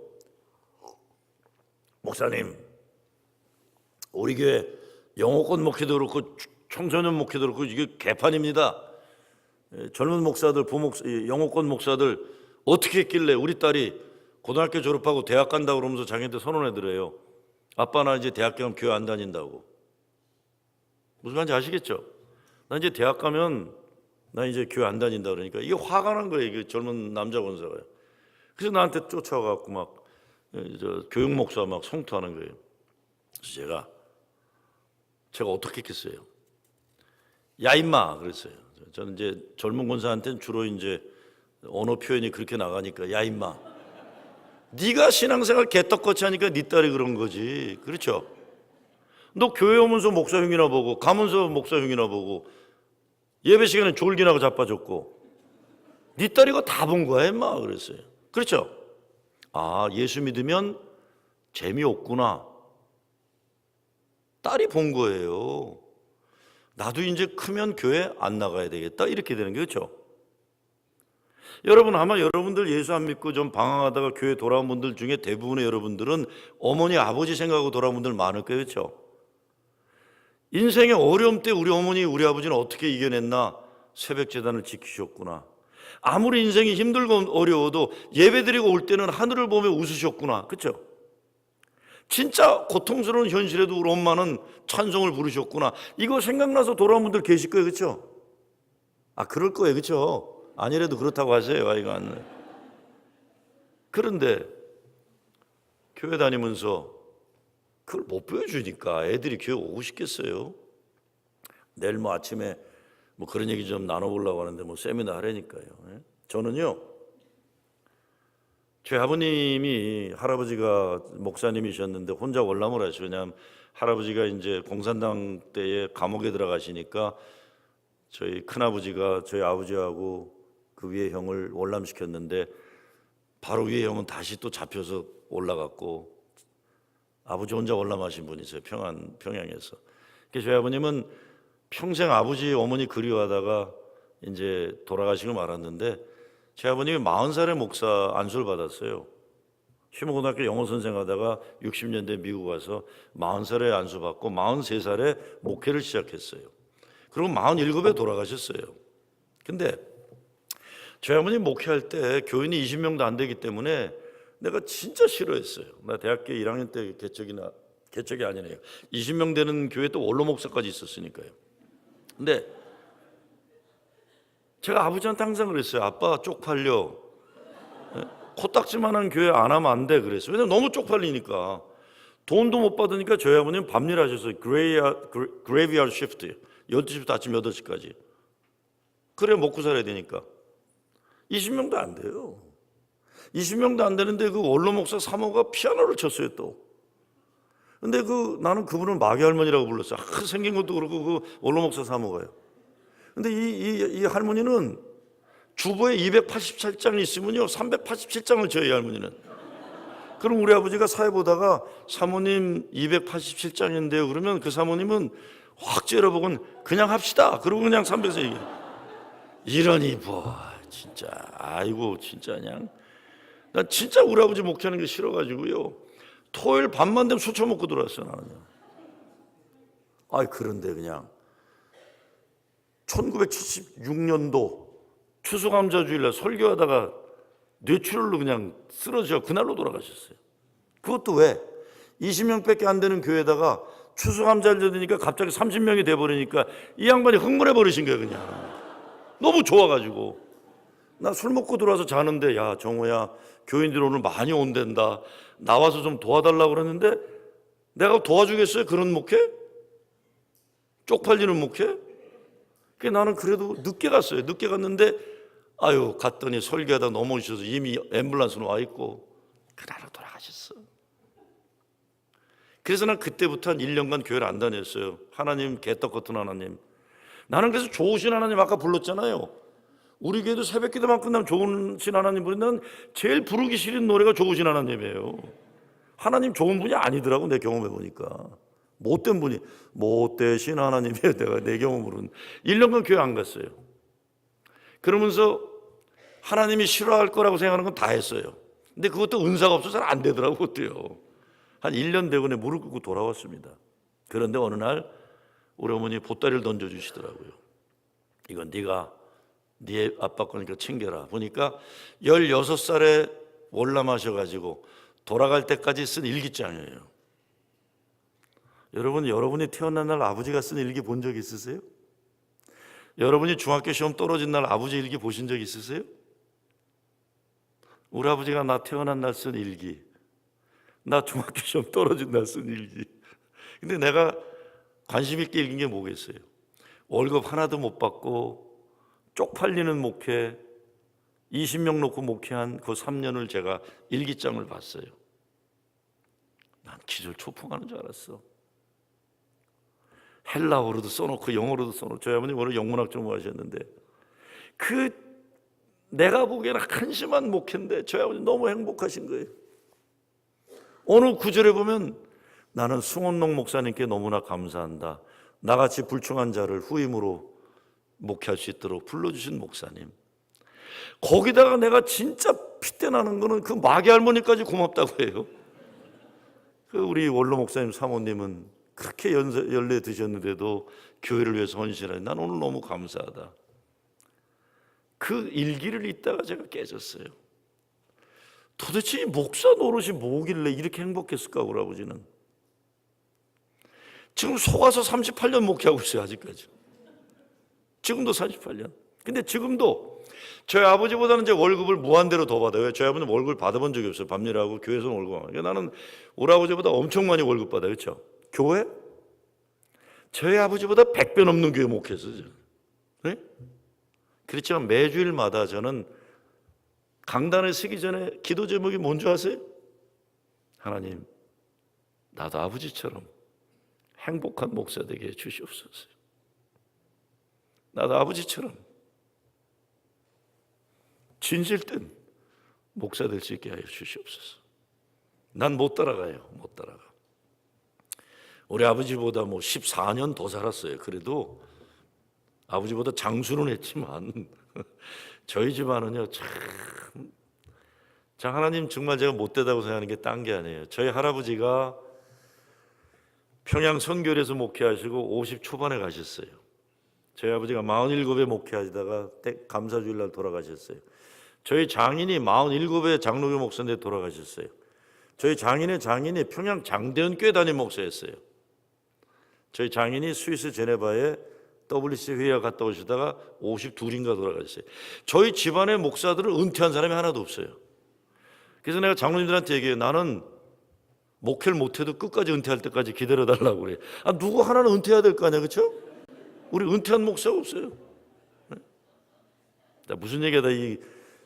목사님, 우리 교회 영어권 목회도 그렇고 청소년 목회도 그렇고 이게 개판입니다. 젊은 목사들, 영어권 목사들 어떻게 했길래 우리 딸이 고등학교 졸업하고 대학 간다고 그러면서 자기한테 선언해드려요. 아빠 나 이제 대학 가면 교회 안 다닌다고. 무슨 말인지 아시겠죠? 나 이제 대학 가면 나 이제 교회 안 다닌다 그러니까 이게 화가 난 거예요. 이게 젊은 남자 권사가요. 그래서 나한테 쫓아가고 막 교육 목사 막 성토하는 거예요. 그래서 제가 어떻게 했겠어요? 야 임마 그랬어요. 저는 이제 젊은 권사한테는 주로 이제 언어 표현이 그렇게 나가니까 야 임마 네가 신앙생활 개떡같이 하니까 네 딸이 그런 거지. 그렇죠? 너 교회 오면서 목사 흉이나 보고 가면서 목사 흉이나 보고 예배 시간에 졸기나고 자빠졌고 네 딸이 이거 다 본 거야 임마 그랬어요. 그렇죠? 아 예수 믿으면 재미없구나. 딸이 본 거예요. 나도 이제 크면 교회 안 나가야 되겠다 이렇게 되는 게 그렇죠? 여러분 아마 여러분들 예수 안 믿고 좀 방황하다가 교회 돌아온 분들 중에 대부분의 여러분들은 어머니 아버지 생각하고 돌아온 분들 많을 거예요. 그렇죠? 인생의 어려움 때 우리 어머니 우리 아버지는 어떻게 이겨냈나. 새벽 제단을 지키셨구나. 아무리 인생이 힘들고 어려워도 예배드리고 올 때는 하늘을 보며 웃으셨구나. 그렇죠? 진짜 고통스러운 현실에도 우리 엄마는 찬송을 부르셨구나. 이거 생각나서 돌아온 분들 계실 거예요. 그렇죠? 그럴 거예요. 그렇죠? 아니래도 그렇다고 하세요. 이건. 그런데 교회 다니면서 그걸 못 보여주니까 애들이 교회 오고 싶겠어요? 내일 아침에 그런 얘기 좀 나눠보려고 하는데 세미나 하라니까요. 저는요 저희 아버님이 할아버지가 목사님이셨는데 혼자 월남을 하시고 왜냐하면 할아버지가 이제 공산당 때에 감옥에 들어가시니까 저희 큰아버지가 저희 아버지하고 그 위에 형을 월남시켰는데 바로 위에 형은 다시 또 잡혀서 올라갔고 아버지 혼자 월남하신 분이세요. 평양에서. 그래서 저희 아버님은 평생 아버지 어머니 그리워하다가 이제 돌아가시고 말았는데 제 아버님이 40살에 목사 안수를 받았어요. 휴무고등학교 영어 선생 하다가 60년대 미국 와서 40살에 안수받고 43살에 목회를 시작했어요. 그리고 47에 돌아가셨어요. 근데 저희 어머니 목회할 때 교인이 20명도 안 되기 때문에 내가 진짜 싫어했어요. 나 대학교 1학년 때 개척이 아니네요. 20명 되는 교회 또 원로 목사까지 있었으니까요. 근데 제가 아버지한테 항상 그랬어요. 아빠 쪽팔려. 코딱지만한 교회 안 하면 안 돼 그랬어요. 왜냐면 너무 쪽팔리니까. 돈도 못 받으니까 저희 아버님 밤일 하셔서 그레이비아드 시프트 12시부터 아침 8시까지. 그래 먹고 살아야 되니까. 20명도 안 돼요. 20명도 안 되는데 그 원로 목사 사모가 피아노를 쳤어요 또. 근데 나는 그분을 마귀 할머니라고 불렀어요. 생긴 것도 그렇고 그 원로 목사 사모가요. 근데 이 할머니는 주보에 287장이 있으면요 387장을 쳐요 이 할머니는. 그럼 우리 아버지가 사회 보다가 사모님 287장인데요 그러면 그 사모님은 확 째려보고는 그냥 합시다 그러고 그냥 300세 얘기해요. 이러니 뭐 진짜 아이고 진짜 그냥 난 진짜 우리 아버지 목회하는 게 싫어가지고요 토요일 밤만 되면 술 처먹고 들어왔어요 나는요. 그런데 그냥 1976년도 추수감사주일날 설교하다가 뇌출혈로 그냥 쓰러져 그날로 돌아가셨어요. 그것도 왜? 20명밖에 안 되는 교회에다가 추수감사를 드니까 갑자기 30명이 돼버리니까 이 양반이 흥분해 버리신 거예요 그냥. 너무 좋아가지고 나 술 먹고 들어와서 자는데 야 정호야 교인들 오늘 많이 온댄다 나와서 좀 도와달라고 그랬는데 내가 도와주겠어요 그런 목회? 쪽팔리는 목회? 나는 그래도 늦게 갔어요. 늦게 갔는데 갔더니 설교하다 넘어지셔서 이미 앰뷸런스는 와 있고 그날로 돌아가셨어. 그래서 난 그때부터 한 1년간 교회를 안 다녔어요. 하나님 개떡 같은 하나님. 나는 그래서 좋으신 하나님 아까 불렀잖아요. 우리 교회도 새벽 기도만 끝나면 좋으신 하나님 부르는 제일 부르기 싫은 노래가 좋으신 하나님이에요. 하나님 좋은 분이 아니더라고 내 경험해 보니까. 못된 분이 못되신 하나님이에요. 내가 내 경험으로는 1년간 교회 안 갔어요. 그러면서 하나님이 싫어할 거라고 생각하는 건 다 했어요. 근데 그것도 은사가 없어서 잘 안 되더라고 그것도요. 한 1년 되고 내 무릎 꿇고 돌아왔습니다. 그런데 어느 날 우리 어머니 보따리를 던져주시더라고요. 이건 네가 네 아빠 거니까 챙겨라. 보니까 16살에 월남하셔가지고 돌아갈 때까지 쓴 일기장이에요. 여러분이 태어난 날 아버지가 쓴 일기 본 적 있으세요? 여러분이 중학교 시험 떨어진 날 아버지 일기 보신 적 있으세요? 우리 아버지가 나 태어난 날 쓴 일기, 나 중학교 시험 떨어진 날 쓴 일기. 근데 내가 관심 있게 읽은 게 뭐겠어요? 월급 하나도 못 받고 쪽팔리는 목회 20명 놓고 목회한 그 3년을 제가 일기장을 봤어요. 난 기절초풍하는 줄 알았어. 헬라어로도 써놓고 영어로도 써놓고 저희 아버님 원래 영문학 전공하셨는데 내가 보기에는 한심한 목회인데 저희 아버님 너무 행복하신 거예요. 어느 구절에 보면 나는 승원농 목사님께 너무나 감사한다. 나같이 불충한 자를 후임으로 목회할 수 있도록 불러주신 목사님. 거기다가 내가 진짜 핏대 나는 거는 그 마귀 할머니까지 고맙다고 해요. 우리 원로 목사님 사모님은 그렇게 연례 드셨는데도 교회를 위해서 헌신하니 난 오늘 너무 감사하다. 그 일기를 읽다가 제가 깨졌어요. 도대체 이 목사 노릇이 뭐길래 이렇게 행복했을까 우리 아버지는. 지금 속아서 38년 목회하고 있어요 아직까지. 지금도 38년. 근데 지금도 저희 아버지보다는 이제 월급을 무한대로 더 받아요. 저희 아버지는 월급을 받아본 적이 없어요. 밤일하고 교회에서는 월급 안 받아요. 나는 우리 아버지보다 엄청 많이 월급 받아요. 그렇죠? 교회? 저희 아버지보다 100배 넘는 교회 목회했어요. 네? 그렇지만 매주일마다 저는 강단에 서기 전에 기도 제목이 뭔지 아세요? 하나님, 나도 아버지처럼 행복한 목사 되게 해주시옵소서. 나도 아버지처럼 진실된 목사 될 수 있게 하여 주시옵소서. 난 못 따라가요. 못 따라가. 우리 아버지보다 14년 더 살았어요. 그래도 아버지보다 장수는 했지만 저희 집안은요, 참 하나님 정말 제가 못되다고 생각하는 게 딴 게 아니에요. 저희 할아버지가 평양 선교에서 목회하시고 50 초반에 가셨어요. 저희 아버지가 47에 목회하시다가 감사주일 날 돌아가셨어요. 저희 장인이 47에 장로교 목사인데 돌아가셨어요. 저희 장인의 장인이 평양 장대현 교회 담임 목사였어요. 저희 장인이 스위스 제네바에 WC 회의에 갔다 오시다가 52인가 돌아가셨어요. 저희 집안의 목사들은 은퇴한 사람이 하나도 없어요. 그래서 내가 장로님들한테 얘기해요. 나는 목회를 못해도 끝까지 은퇴할 때까지 기다려달라고 그래. 누구 하나는 은퇴해야 될 거 아니야, 그렇죠? 우리 은퇴한 목사가 없어요. 무슨 얘기하다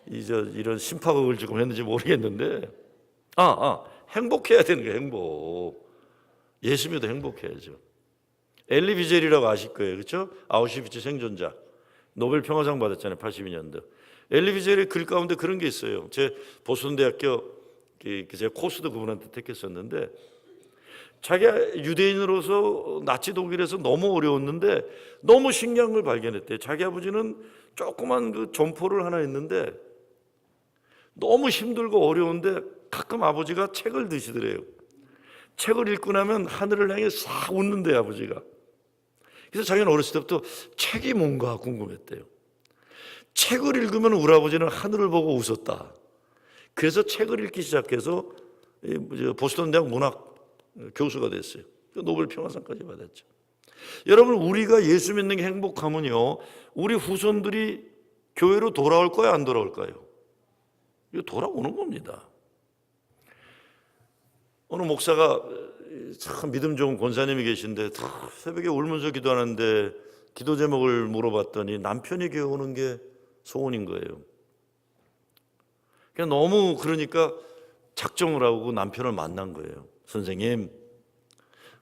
이런 심파극을 지금 했는지 모르겠는데, 행복해야 되는 거예요. 행복. 예수 믿어 행복해야죠. 엘리 비젤이라고 아실 거예요, 그렇죠? 아우슈비츠 생존자, 노벨 평화상 받았잖아요, 82년도. 엘리 비젤의 글 가운데 그런 게 있어요. 제 보스턴 대학교 제가 코스도 그분한테 택했었는데, 자기가 유대인으로서 나치 독일에서 너무 어려웠는데 너무 신기한 걸 발견했대요. 자기 아버지는 조그만 그 점포를 하나 있는데 너무 힘들고 어려운데 가끔 아버지가 책을 드시더래요. 책을 읽고 나면 하늘을 향해 싹 웃는데요, 아버지가. 그래서 자기는 어렸을 때부터 책이 뭔가 궁금했대요. 책을 읽으면 우리 아버지는 하늘을 보고 웃었다. 그래서 책을 읽기 시작해서 보스턴 대학 문학 교수가 됐어요. 노벨 평화상까지 받았죠. 여러분, 우리가 예수 믿는 게 행복하면요, 우리 후손들이 교회로 돌아올 거야, 안 돌아올까요? 이거 돌아오는 겁니다. 어느 목사가 참 믿음 좋은 권사님이 계신데 새벽에 울면서 기도하는데 기도 제목을 물어봤더니 남편이 교회 오는 게 소원인 거예요. 그냥 너무 그러니까 작정을 하고 남편을 만난 거예요. 선생님,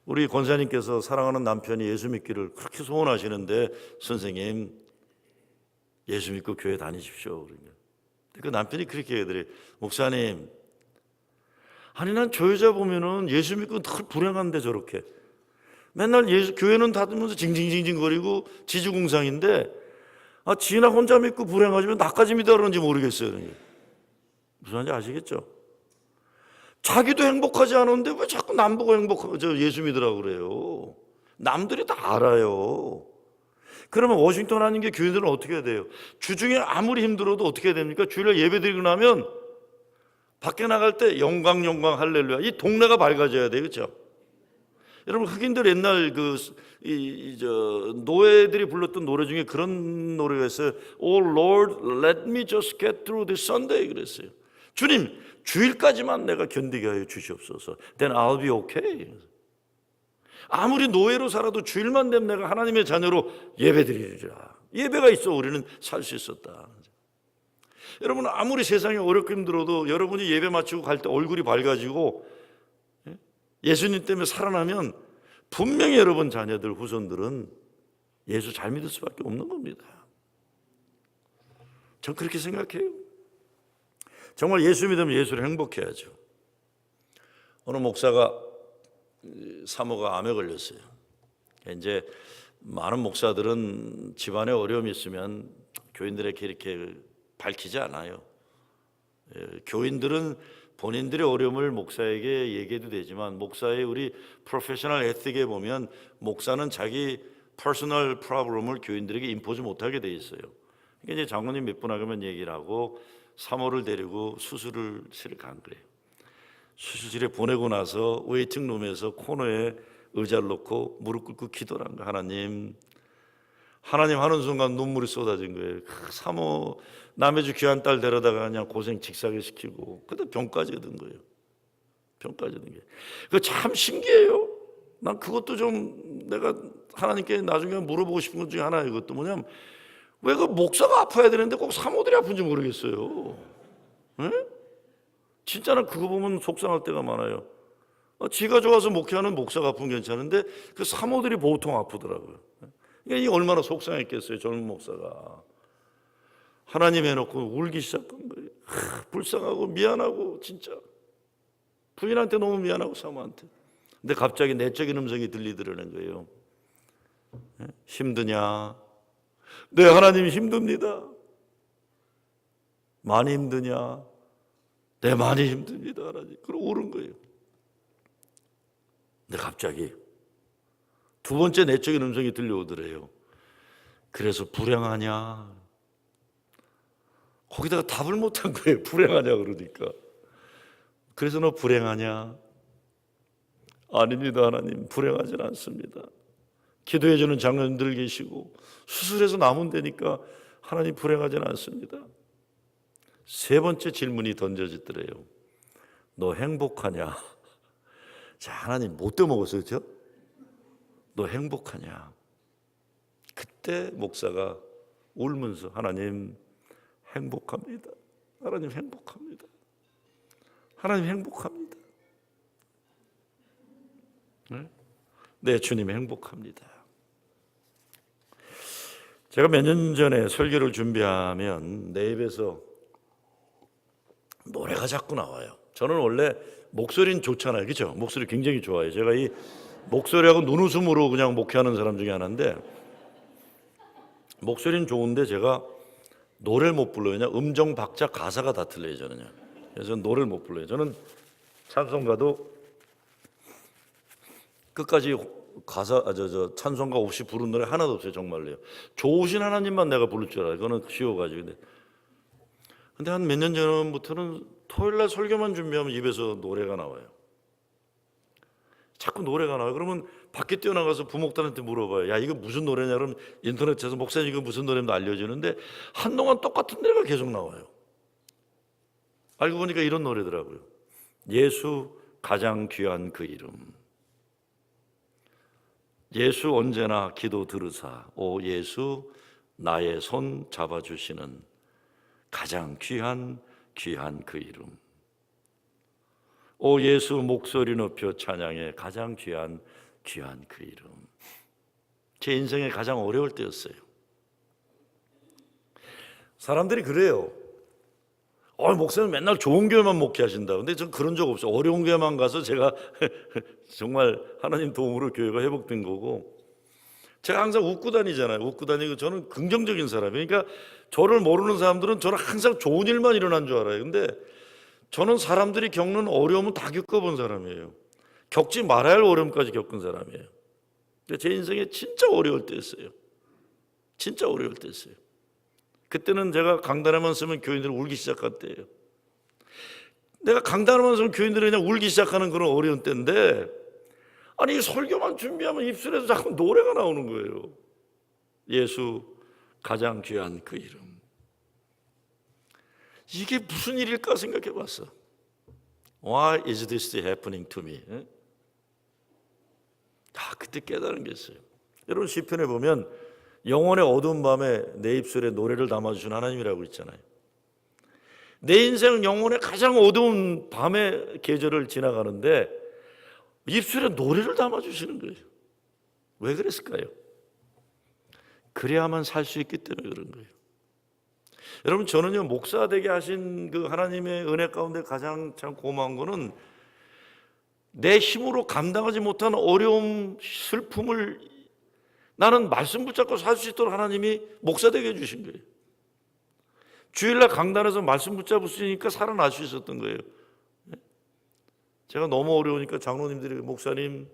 우리 권사님께서 사랑하는 남편이 예수 믿기를 그렇게 소원하시는데 선생님, 예수 믿고 교회 다니십시오. 그러니까 그 남편이 그렇게 얘기하더래요. 목사님, 아니 난 저 여자 보면은 예수 믿고 늘 불행한데 저렇게 맨날 교회는 닫으면서 징징징징거리고 지주공상인데 지나 혼자 믿고 불행하지만 나까지 믿어 그러는지 모르겠어요. 그러니까. 무슨 말인지 아시겠죠? 자기도 행복하지 않은데 왜 자꾸 남 보고 행복하고 예수 믿으라고 그래요? 남들이 다 알아요. 그러면 워싱턴 하는 게 교인들은 어떻게 해야 돼요? 주중에 아무리 힘들어도 어떻게 해야 됩니까? 주일날 예배 드리고 나면 밖에 나갈 때 영광 영광 할렐루야, 이 동네가 밝아져야 돼요, 그렇죠? 여러분, 흑인들 옛날 노예들이 불렀던 노래 중에 그런 노래가 있어요. Oh Lord, let me just get through this Sunday. 그랬어요. 주님, 주일까지만 내가 견디게 하여 주시옵소서. Then I'll be okay. 아무리 노예로 살아도 주일만 되면 내가 하나님의 자녀로 예배드리리라. 예배가 있어 우리는 살 수 있었다. 여러분, 아무리 세상이 어렵고 힘들어도 여러분이 예배 마치고 갈 때 얼굴이 밝아지고 예수님 때문에 살아나면 분명히 여러분 자녀들, 후손들은 예수 잘 믿을 수밖에 없는 겁니다. 전 그렇게 생각해요. 정말 예수 믿으면 예수를 행복해야죠. 어느 목사가 사모가 암에 걸렸어요. 이제 많은 목사들은 집안에 어려움이 있으면 교인들에게 이렇게 밝히지 않아요. 교인들은 본인들의 어려움을 목사에게 얘기해도 되지만 목사의 우리 프로페셔널 에틱에 보면 목사는 자기 퍼스널 프로블럼을 교인들에게 임포즈 못하게 돼 있어요. 그러니까 이제 장로님 몇 분 하면 얘기를 하고 사모를 데리고 수술실을 간 거예요. 수술실에 보내고 나서 웨이팅룸에서 코너에 의자를 놓고 무릎 꿇고 기도를 한 거예요. 하나님 하는 순간 눈물이 쏟아진 거예요. 사모 남의 집 귀한 딸 데려다가 그냥 고생 직사게 시키고 그때 병까지 얻은 거예요. 병까지 얻은 게. 그거 참 신기해요. 난 그것도 좀 내가 하나님께 나중에 물어보고 싶은 것 중에 하나예요. 이것도 뭐냐면 왜 그 목사가 아파야 되는데 꼭 사모들이 아픈지 모르겠어요. 에? 진짜 난 그거 보면 속상할 때가 많아요. 지가 좋아서 목회하는 목사가 아프면 괜찮은데 그 사모들이 보통 아프더라고요. 이게 얼마나 속상했겠어요, 젊은 목사가. 하나님 해놓고 울기 시작한 거예요. 불쌍하고 미안하고 진짜 부인한테 너무 미안하고 사모한테. 근데 갑자기 내적인 음성이 들리더라는 거예요. 힘드냐? 네, 하나님 힘듭니다. 많이 힘드냐? 네, 많이 힘듭니다, 하나님. 그러고 울은 거예요. 근데 갑자기 두 번째 내적인 음성이 들려오더래요. 그래서 불행하냐? 거기다가 답을 못한 거예요. 불행하냐 그러니까. 그래서 너 불행하냐? 아닙니다, 하나님. 불행하진 않습니다. 기도해주는 장로님들 계시고 수술해서 나면 되니까 하나님 불행하진 않습니다. 세 번째 질문이 던져지더래요. 너 행복하냐? 자, 하나님 못돼 먹었어요, 그렇죠? 너 행복하냐? 그때 목사가 울면서 하나님 행복합니다. 하나님 행복합니다. 하나님 행복합니다. 네, 주님 행복합니다. 제가 몇 년 전에 설교를 준비하면 내 입에서 노래가 자꾸 나와요. 저는 원래 목소리는 좋잖아요, 그렇죠? 목소리 굉장히 좋아요. 제가 이 목소리하고 눈웃음으로 그냥 목회하는 사람 중에 하나인데, 목소리는 좋은데 제가 노래를 못 불러요. 그냥 음정, 박자, 가사가 다 틀려요, 저는요. 그래서 노래를 못 불러요. 저는 찬송가도 끝까지 가사, 찬송가 없이 부른 노래 하나도 없어요, 정말로요. 좋으신 하나님만 내가 부를 줄 알아요. 그거는 쉬워가지고. 근데 한 몇 년 전부터는 토요일날 설교만 준비하면 입에서 노래가 나와요. 자꾸 노래가 나와요. 그러면 밖에 뛰어나가서 부목들한테 물어봐요. 야, 이거 무슨 노래냐? 그러면 인터넷에서 목사님 이거 무슨 노래인지 알려주는데 한동안 똑같은 노래가 계속 나와요. 알고 보니까 이런 노래더라고요. 예수 가장 귀한 그 이름. 예수 언제나 기도 들으사. 오 예수 나의 손 잡아주시는 가장 귀한 그 이름. 오 예수 목소리 높여 찬양해 가장 귀한 그 이름. 제 인생에 가장 어려울 때였어요. 사람들이 그래요. 목사님 맨날 좋은 교회만 목회하신다. 근데 전 그런 적 없어요. 어려운 교회만 가서 제가 정말 하나님 도움으로 교회가 회복된 거고, 제가 항상 웃고 다니잖아요. 웃고 다니고 저는 긍정적인 사람이에요. 그러니까 저를 모르는 사람들은 저는 항상 좋은 일만 일어난 줄 알아요. 근데 저는 사람들이 겪는 어려움은 다 겪어본 사람이에요. 겪지 말아야 할 어려움까지 겪은 사람이에요. 근데 제 인생에 진짜 어려울 때였어요. 진짜 어려울 때였어요. 그때는 제가 강단에만 쓰면 교인들이 울기 시작할 때예요. 내가 강단에만 쓰면 교인들이 그냥 울기 시작하는 그런 어려운 때인데, 아니 설교만 준비하면 입술에서 자꾸 노래가 나오는 거예요. 예수 가장 귀한 그 이름. 이게 무슨 일일까 생각해 봤어. Why is this happening to me? 그때 깨달은 게 있어요. 여러분 시편에 보면 영혼의 어두운 밤에 내 입술에 노래를 담아주신 하나님이라고 있잖아요. 내 인생 영혼의 가장 어두운 밤의 계절을 지나가는데 입술에 노래를 담아주시는 거예요. 왜 그랬을까요? 그래야만 살 수 있기 때문에 그런 거예요. 여러분 저는요 목사 되게 하신 그 하나님의 은혜 가운데 가장 참 고마운 거는 내 힘으로 감당하지 못한 어려움, 슬픔을 나는 말씀 붙잡고 살 수 있도록 하나님이 목사 되게 해주신 거예요. 주일날 강단에서 말씀 붙잡으시니까 살아날 수 있었던 거예요. 제가 너무 어려우니까 장로님들이 목사님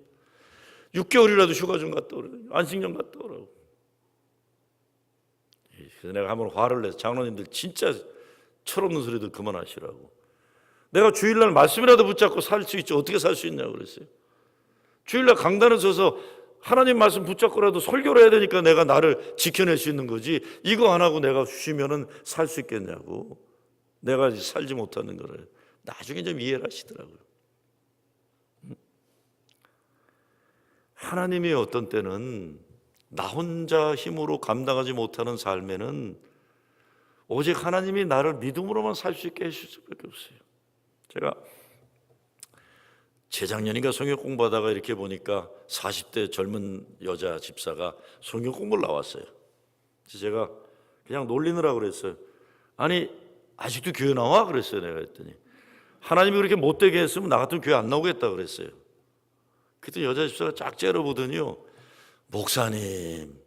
6개월이라도 휴가 좀 갔다 오라고, 안식년 갔다 오라고. 그래서 내가 한번 화를 내서 장로님들 진짜 철없는 소리들 그만하시라고. 내가 주일날 말씀이라도 붙잡고 살 수 있지 어떻게 살 수 있냐고 그랬어요. 주일날 강단에 서서 하나님 말씀 붙잡고라도 설교를 해야 되니까 내가 나를 지켜낼 수 있는 거지, 이거 안 하고 내가 쉬면은 살 수 있겠냐고. 내가 살지 못하는 거를 나중에 좀 이해를 하시더라고요. 하나님이 어떤 때는 나 혼자 힘으로 감당하지 못하는 삶에는 오직 하나님이 나를 믿음으로만 살 수 있게 해주실 수밖에 없어요. 제가 재작년인가 성경 공부하다가 이렇게 보니까 40대 젊은 여자 집사가 성경 공부를 나왔어요. 그래서 제가 그냥 놀리느라고 그랬어요. 아니 아직도 교회 나와? 그랬어요. 내가 했더니 하나님이 그렇게 못되게 했으면 나 같으면 교회 안 나오겠다 그랬어요. 그때 여자 집사가 쫙 째려보더니요, 목사님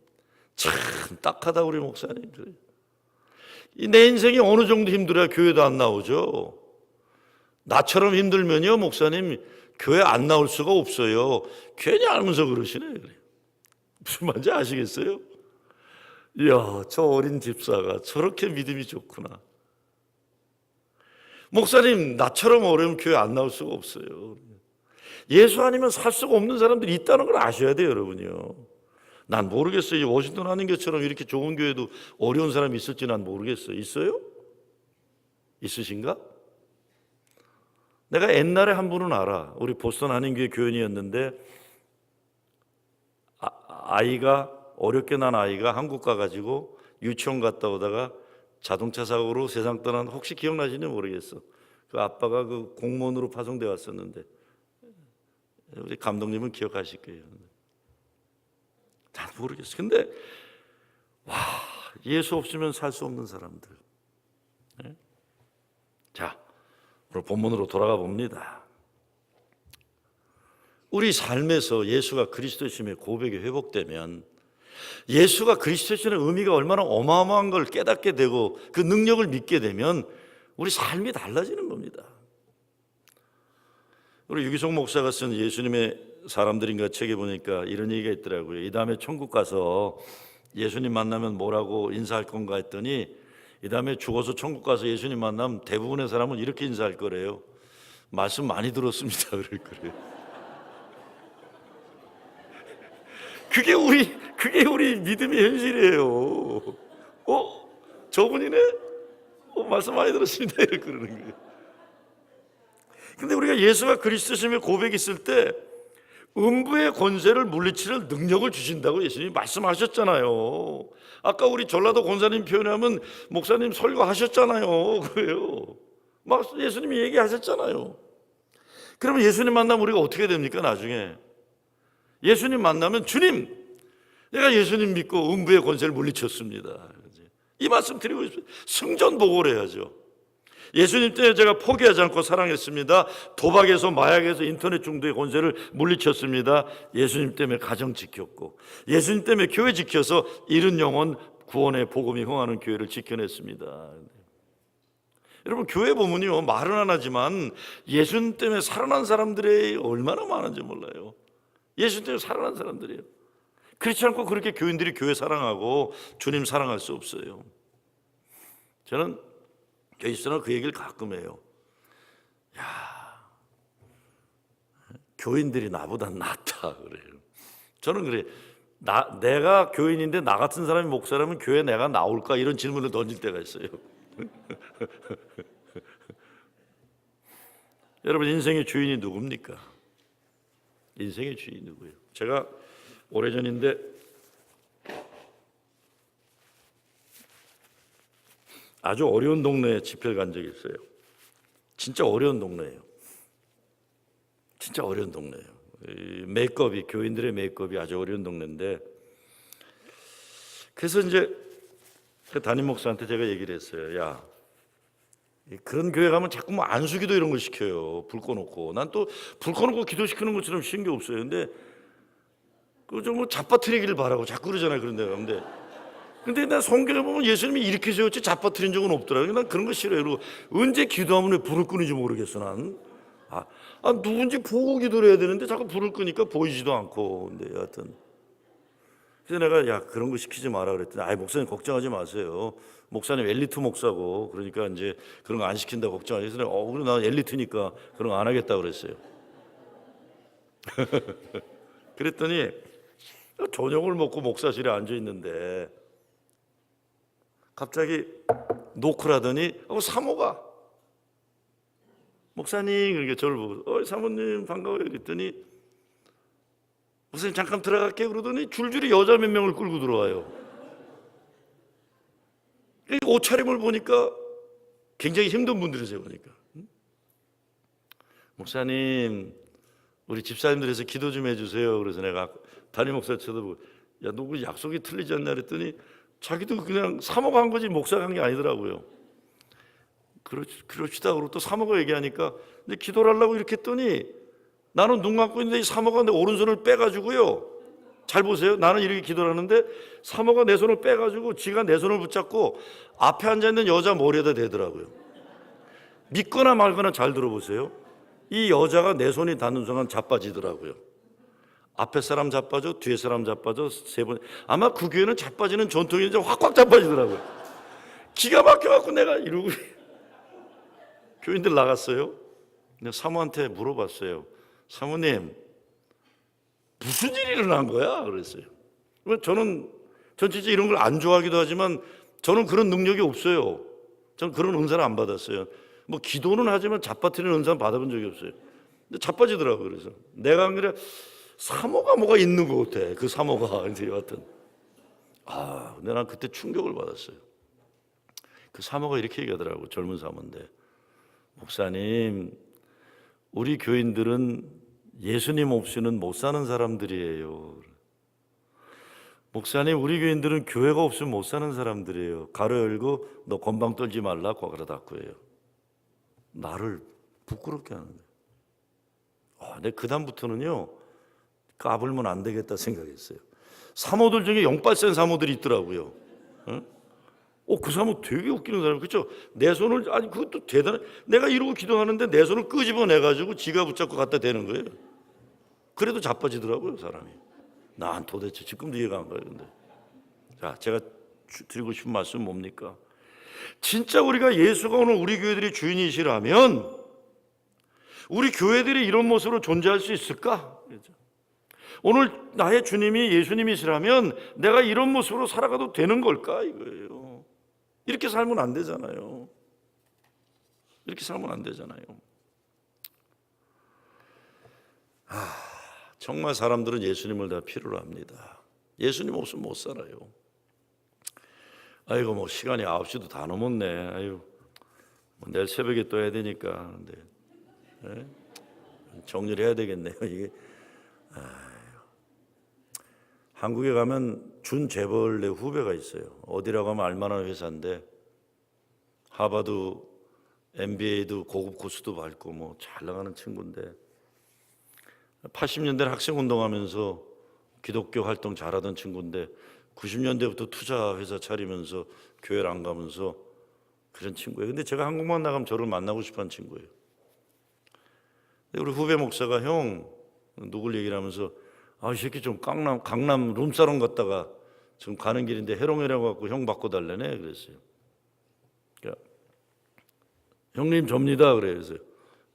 참 딱하다 우리 목사님들. 내 인생이 어느 정도 힘들어야 교회도 안 나오죠. 나처럼 힘들면요 목사님 교회 안 나올 수가 없어요. 괜히 알면서 그러시네. 무슨 말인지 아시겠어요? 이야, 저 어린 집사가 저렇게 믿음이 좋구나. 목사님 나처럼 어려우면 교회 안 나올 수가 없어요. 예수 아니면 살 수가 없는 사람들이 있다는 걸 아셔야 돼요, 여러분요. 난 모르겠어요. 워싱턴 하는 것처럼 이렇게 좋은 교회도 어려운 사람이 있을지 난 모르겠어요. 있어요? 있으신가? 내가 옛날에 한 분은 알아. 우리 보스턴 한인교회 교인이었는데 아이가 어렵게 난 아이가 한국 가가지고 유치원 갔다 오다가 자동차 사고로 세상 떠난, 혹시 기억나시는지 모르겠어. 그 아빠가 그 공무원으로 파송돼 왔었는데 우리 감독님은 기억하실 거예요. 난 모르겠어. 근데 와, 예수 없으면 살 수 없는 사람들. 네? 자, 오늘 본문으로 돌아가 봅니다. 우리 삶에서 예수가 그리스도심의 고백이 회복되면 예수가 그리스도심의 의미가 얼마나 어마어마한 걸 깨닫게 되고 그 능력을 믿게 되면 우리 삶이 달라지는 겁니다. 우리 유기성 목사가 쓴 예수님의 사람들인가 책에 보니까 이런 얘기가 있더라고요. 이 다음에 천국 가서 예수님 만나면 뭐라고 인사할 건가 했더니 이 다음에 죽어서 천국 가서 예수님 만나면 대부분의 사람은 이렇게 인사할 거래요. 말씀 많이 들었습니다. 그럴 거래요. 그게 우리 믿음의 현실이에요. 저분이네? 말씀 많이 들었습니다. 이렇게 그러는 거예요. 근데 우리가 예수가 그리스도심의 고백이 있을 때 음부의 권세를 물리치는 능력을 주신다고 예수님이 말씀하셨잖아요. 아까 우리 전라도 권사님 표현하면 목사님 설교하셨잖아요. 그래요. 막 예수님이 얘기하셨잖아요. 그러면 예수님 만나면 우리가 어떻게 됩니까? 나중에 예수님 만나면 주님, 내가 예수님 믿고 음부의 권세를 물리쳤습니다. 이 말씀 드리고 싶어요. 승전보고를 해야죠. 예수님 때문에 제가 포기하지 않고 사랑했습니다. 도박에서, 마약에서, 인터넷 중독의 권세를 물리쳤습니다. 예수님 때문에 가정 지켰고, 예수님 때문에 교회 지켜서 잃은 영혼 구원의 복음이 흥하는 교회를 지켜냈습니다. 여러분, 교회 보면요 말은 안 하지만 예수님 때문에 살아난 사람들이 얼마나 많은지 몰라요. 예수님 때문에 살아난 사람들이에요. 그렇지 않고 그렇게 교인들이 교회 사랑하고 주님 사랑할 수 없어요. 저는 교회 있으나 그 얘기를 가끔 해요. 야, 교인들이 나보다 낫다 그래요. 저는 그래. 내가 교인인데 나 같은 사람이 목사라면 교회 내가 나올까 이런 질문을 던질 때가 있어요. 여러분, 인생의 주인이 누굽니까? 인생의 주인이 누구예요? 제가 오래전인데 아주 어려운 동네에 집회를 간 적이 있어요. 진짜 어려운 동네예요. 진짜 어려운 동네예요. 메이크업이, 교인들의 메이크업이 아주 어려운 동네인데, 그래서 이제 그 담임 목사한테 제가 얘기를 했어요. 야, 그런 교회 가면 자꾸 뭐 안수기도 이런 걸 시켜요. 불 꺼놓고. 난 또 불 꺼놓고 기도시키는 것처럼 쉬운 게 없어요. 근데 그 좀 뭐 잡아뜨리기를 바라고 자꾸 그러잖아요. 그런 데 가는데. 근데 난 성경에 보면 예수님이 이렇게 세웠지 잡아뜨린 적은 없더라고요. 난 그런 거 싫어요. 그리고 언제 기도하면 왜 불을 끄는지 모르겠어. 난 누군지 보고 기도를 해야 되는데 자꾸 불을 끄니까 보이지도 않고. 근데 여하튼 그래서 내가 야, 그런 거 시키지 마라 그랬더니 목사님 걱정하지 마세요. 목사님 엘리트 목사고 그러니까 이제 그런 거 안 시킨다 걱정하지. 그래서 내가 그래 나 엘리트니까 그런 거 안 하겠다 그랬어요. 그랬더니 저녁을 먹고 목사실에 앉아 있는데 갑자기 노크를 하더니 사모가 목사님 그러니까 저를 보고 사모님 반가워요 그랬더니 목사님 잠깐 들어갈게요 그러더니 줄줄이 여자 몇 명을 끌고 들어와요. 옷차림을 보니까 굉장히 힘든 분들이세요. 보니까 목사님 우리 집사님들에서 기도 좀 해주세요. 그래서 내가 담임 목사 쳐다보고 야, 너 그 약속이 틀리지 않냐 그랬더니 자기도 그냥 사모가 한 거지 목사가 한 게 아니더라고요. 그럽시다. 그러고 또 사모가 얘기하니까 근데 기도를 하려고 이렇게 했더니 나는 눈 감고 있는데 이 사모가 내 오른손을 빼가지고요. 잘 보세요. 나는 이렇게 기도를 하는데 사모가 내 손을 빼가지고 지가 내 손을 붙잡고 앞에 앉아있는 여자 머리에다 대더라고요. 믿거나 말거나 잘 들어보세요. 이 여자가 내 손이 닿는 순간 자빠지더라고요. 앞에 사람 자빠져, 뒤에 사람 자빠져, 세 번. 아마 그 교회는 자빠지는 전통이 이제 확확 자빠지더라고요. 기가 막혀갖고 내가 이러고 교인들 나갔어요. 근데 사모한테 물어봤어요. 사모님, 무슨 일이 일어난 거야? 그랬어요. 저는 진짜 이런 걸 안 좋아하기도 하지만 저는 그런 능력이 없어요. 저는 그런 은사를 안 받았어요. 뭐 기도는 하지만 자빠뜨리는 은사는 받아본 적이 없어요. 근데 자빠지더라고요. 그래서 내가 그래 사모가 뭐가 있는 것 같아. 그 사모가 여하튼 근데 난 그때 충격을 받았어요. 그 사모가 이렇게 얘기하더라고. 젊은 사모인데 목사님, 우리 교인들은 예수님 없이는 못 사는 사람들이에요. 목사님, 우리 교인들은 교회가 없으면 못 사는 사람들이에요. 가로 열고 너 건방 떨지 말라 괄호 닫고예요. 나를 부끄럽게 하는 거예요. 근데 그 다음부터는요 까불면 안 되겠다 생각했어요. 사모들 중에 영빨센 사모들이 있더라고요. 그 사모 되게 웃기는 사람, 그렇죠? 내 손을, 아니 그것도 대단해. 내가 이러고 기도하는데 내 손을 끄집어내가지고 지가 붙잡고 갖다 대는 거예요. 그래도 자빠지더라고요, 사람이. 난 도대체 지금도 이해가 안 가요. 근데 자, 제가 드리고 싶은 말씀은 뭡니까? 진짜 우리가 예수가 오늘 우리 교회들이 주인이시라면 우리 교회들이 이런 모습으로 존재할 수 있을까? 오늘 나의 주님이 예수님이시라면 내가 이런 모습으로 살아가도 되는 걸까? 이거예요. 이렇게 살면 안 되잖아요. 이렇게 살면 안 되잖아요. 정말 사람들은 예수님을 다 필요로 합니다. 예수님 없으면 못 살아요. 아이고 뭐 시간이 9시도 다 넘었네. 아유 뭐 내일 새벽에 또 해야 되니까. 근데 정리를 해야 되겠네요. 이게 한국에 가면 준 재벌의 후배가 있어요. 어디라고 하면 알만한 회사인데 하버드 MBA도 고급 코스도 밟고 뭐 잘 나가는 친구인데 80년대 학생운동하면서 기독교 활동 잘하던 친구인데 90년대부터 투자 회사 차리면서 교회를 안 가면서 그런 친구예요. 근데 제가 한국만 나가면 저를 만나고 싶어하는 친구예요. 근데 우리 후배 목사가 형 누굴 얘기를 하면서 이 새끼 좀 강남 룸사롱 갔다가 지금 가는 길인데 해롱해라고 갖고 형 바꿔달래네 그랬어요. 그러니까 형님 접니다 그래서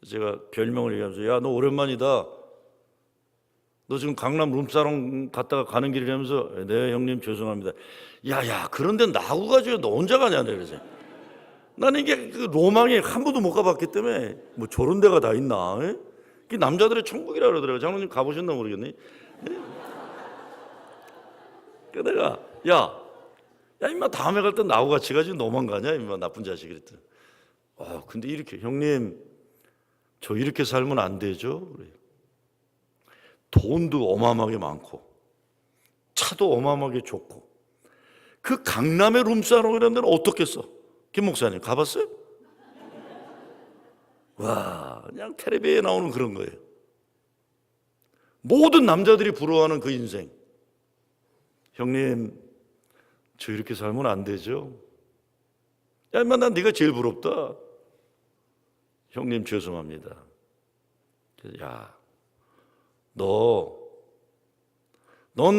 제가 별명을 얘기하면서 야 너 오랜만이다. 너 지금 강남 룸사롱 갔다가 가는 길이라면서 네 형님 죄송합니다. 야야 그런데 나하고 가지고 너 혼자 가냐 그래서 나는 이게 그 로망에 한 번도 못 가봤기 때문에 뭐 저런 데가 다 있나? 그 남자들의 천국이라 그러더라고요. 장로님 가보셨나 모르겠네. 그 내가 야 임마 다음에 갈 땐 나하고 같이 가지 너만 가냐 임마 나쁜 자식 그랬더니 근데 이렇게 형님 저 이렇게 살면 안 되죠. 그래요. 돈도 어마어마하게 많고 차도 어마어마하게 좋고 그 강남의 룸사롱이라는 데는 어떻겠어? 김 목사님 가봤어요? 와 그냥 텔레비에 나오는 그런 거예요. 모든 남자들이 부러워하는 그 인생. 형님 저 이렇게 살면 안 되죠? 야 임마 난 네가 제일 부럽다. 형님 죄송합니다. 야 넌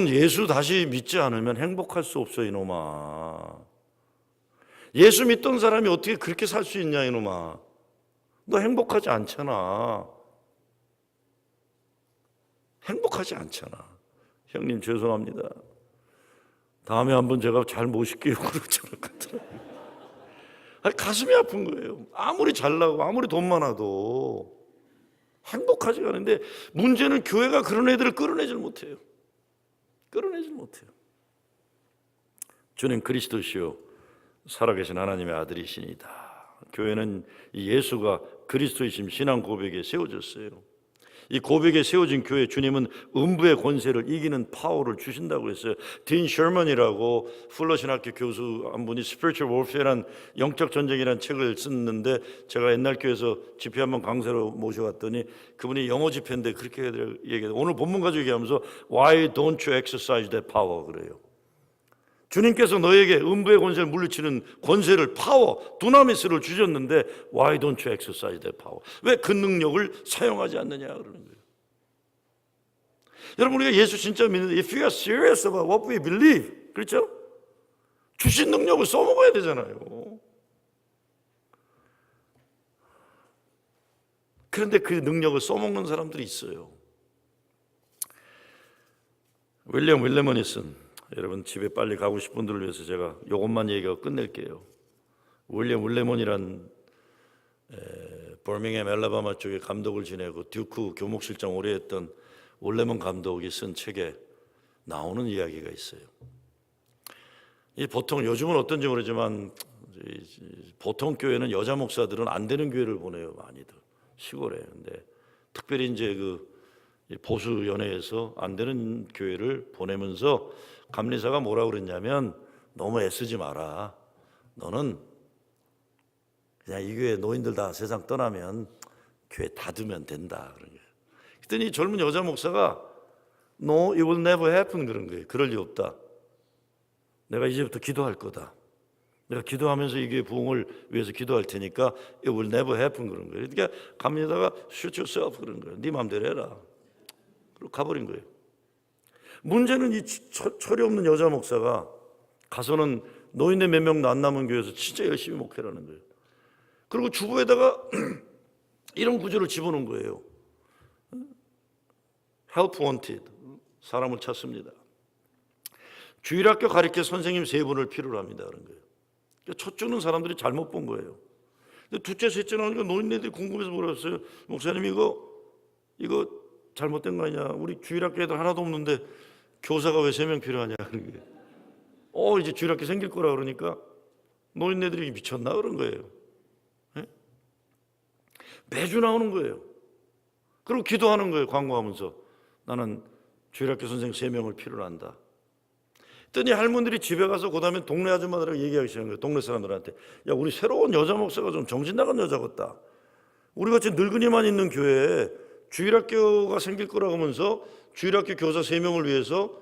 예수 다시 믿지 않으면 행복할 수 없어 이놈아. 예수 믿던 사람이 어떻게 그렇게 살 수 있냐 이놈아. 너 행복하지 않잖아. 행복하지 않잖아. 형님 죄송합니다. 다음에 한번 제가 잘 모실게요. 그러지 않았더라고요. 가슴이 아픈 거예요. 아무리 잘나고 아무리 돈 많아도 행복하지가 않은데 문제는 교회가 그런 애들을 끌어내질 못해요. 끌어내질 못해요. 주님 그리스도시요 살아계신 하나님의 아들이시니다. 교회는 이 예수가 그리스도이심 신앙 고백에 세워졌어요. 이 고백에 세워진 교회, 주님은 음부의 권세를 이기는 파워를 주신다고 했어요. 딘 셔먼이라고 풀러 신학교 교수 한 분이 Spiritual Warfare란 영적 전쟁이라는 책을 썼는데, 제가 옛날 교회에서 집회 한번 강사로 모셔왔더니 그분이 영어 집회인데 그렇게 얘기해요. 오늘 본문 가지고 얘기하면서 Why don't you exercise that power? 그래요. 주님께서 너에게 음부의 권세를 물리치는 권세를, 파워, 두나미스를 주셨는데 Why don't you exercise that power? 왜 그 능력을 사용하지 않느냐 그러는 거예요. 여러분, 우리가 예수 진짜 믿는데 If you are serious about what we believe, 그렇죠? 주신 능력을 써먹어야 되잖아요. 그런데 그 능력을 써먹는 사람들이 있어요. 윌리엄 윌레머니슨, 여러분 집에 빨리 가고 싶은 분들을 위해서 제가 이것만 얘기하고 끝낼게요. 윌리엄 윌레먼이란 버밍햄 알라바마 쪽에 감독을 지내고 듀크 교목실장 오래 했던 윌레먼 감독이 쓴 책에 나오는 이야기가 있어요. 이 보통 요즘은 어떤지 모르지만 보통 교회는 여자 목사들은 안 되는 교회를 보내요. 많이들 시골에. 근데 특별히 이제 그 보수 연회에서 안 되는 교회를 보내면서 감리사가 뭐라고 그랬냐면, 너무 애쓰지 마라. 너는 그냥 이 교회 노인들 다 세상 떠나면 교회 닫으면 된다. 그런 거예요. 그랬더니 젊은 여자 목사가 No, it will never happen 그런 거예요. 그럴 리 없다. 내가 이제부터 기도할 거다. 내가 기도하면서 이 교회 부흥을 위해서 기도할 테니까 it will never happen 그런 거예요. 그러니까 감리사가 shoot yourself 그런 거예요. 네 마음대로 해라. 그리고 가버린 거예요. 문제는 이 철이 없는 여자 목사가 가서는 노인네 몇 명도 안 남은 교회에서 진짜 열심히 목회를 하는 거예요. 그리고 주보에다가 이런 구절을 집어넣은 거예요. Help wanted, 사람을 찾습니다. 주일학교 가르칠 선생님 3분을 필요로 합니다. 그런 거예요. 그러니까 첫 주는 사람들이 잘못 본 거예요. 근데 둘째, 셋째 나오니까 노인네들이 궁금해서 물었어요. 목사님 이거 잘못된 거 아니냐? 우리 주일학교 애들 하나도 없는데 교사가 왜 3명 필요하냐? 그런 거예요. 이제 주일학교 생길 거라 그러니까 노인네들이 미쳤나 그런 거예요. 네? 매주 나오는 거예요. 그리고 기도하는 거예요. 광고하면서 나는 주일학교 선생 3명을 필요로 한다. 그랬더니 할머니들이 집에 가서 그 다음에 동네 아줌마들하고 얘기하기 시작한 거예요. 동네 사람들한테. 야, 우리 새로운 여자 목사가 좀 정신 나간 여자 같다. 우리같이 늙은이만 있는 교회에 주일학교가 생길 거라고 하면서 주일학교 교사 3명을 위해서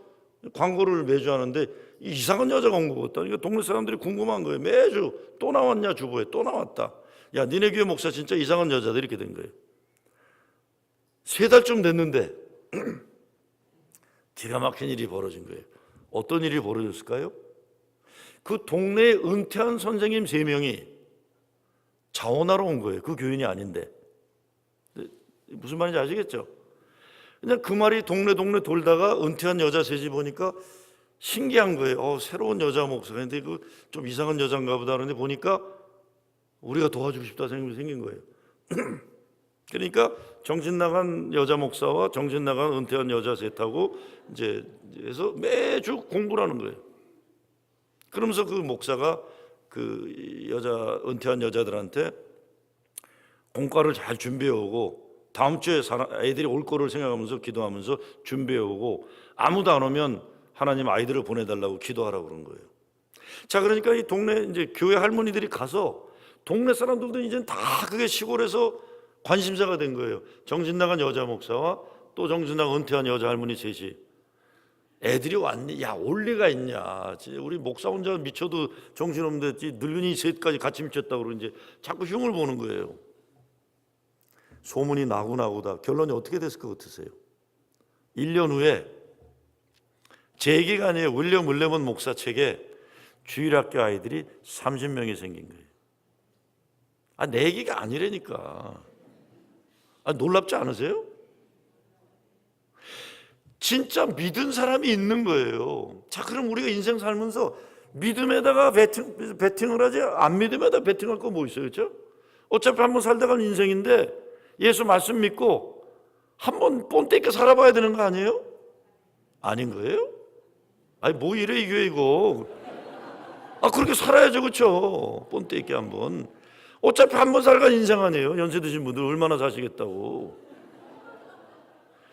광고를 매주 하는데 이상한 여자가 온 것 같다. 그러니까 동네 사람들이 궁금한 거예요. 매주 또 나왔냐 주보에. 또 나왔다. 야, 니네 교회 목사 진짜 이상한 여자들 이렇게 된 거예요. 3달쯤 됐는데 기가 막힌 일이 벌어진 거예요. 어떤 일이 벌어졌을까요? 그 동네에 은퇴한 선생님 3명이 자원하러 온 거예요. 그 교인이 아닌데. 무슨 말인지 아시겠죠? 그냥 그 말이 동네 돌다가 은퇴한 여자 셋이 보니까 신기한 거예요. 새로운 여자 목사가 있는데 그 좀 이상한 여자인가 보다. 그런데 보니까 우리가 도와주고 싶다 생각이 생긴 거예요. 그러니까 정신 나간 여자 목사와 정신 나간 은퇴한 여자 셋하고 이제 해서 매주 공부를 하는 거예요. 그러면서 그 목사가 그 은퇴한 여자들한테 공과를 잘 준비해 오고 다음 주에 애들이 올 거를 생각하면서 기도하면서 준비해 오고 아무도 안 오면 하나님 아이들을 보내달라고 기도하라고 그런 거예요. 자, 그러니까 이 동네 이제 교회 할머니들이 가서 동네 사람들도 이제 다 그게 시골에서 관심사가 된 거예요. 정신 나간 여자 목사와 또 정신 나간 은퇴한 여자 할머니 셋이. 애들이 왔니? 야, 올 리가 있냐? 우리 목사 혼자 미쳐도 정신없는데 늙은이 셋까지 같이 미쳤다고 그러고 이제 자꾸 흉을 보는 거예요. 소문이 나고다. 결론이 어떻게 됐을 것 같으세요? 1년 후에 제 얘기가 아니에요. 윌리엄 윌레먼 목사 책에 주일학교 아이들이 30명이 생긴 거예요. 내 얘기가 아니라니까. 놀랍지 않으세요? 진짜 믿은 사람이 있는 거예요. 자, 그럼 우리가 인생 살면서 믿음에다가 베팅을 하지 안 믿음에다 베팅할 거 뭐 있어요? 그렇죠? 어차피 한번 살다 간 인생인데 예수 말씀 믿고 한번 본때 있게 살아봐야 되는 거 아니에요? 아닌 거예요? 뭐 이래 이 교회 이거. 그렇게 살아야죠. 그렇죠? 본때 있게 한번. 어차피 한번 살간 인생 아니에요? 연세 드신 분들 얼마나 사시겠다고.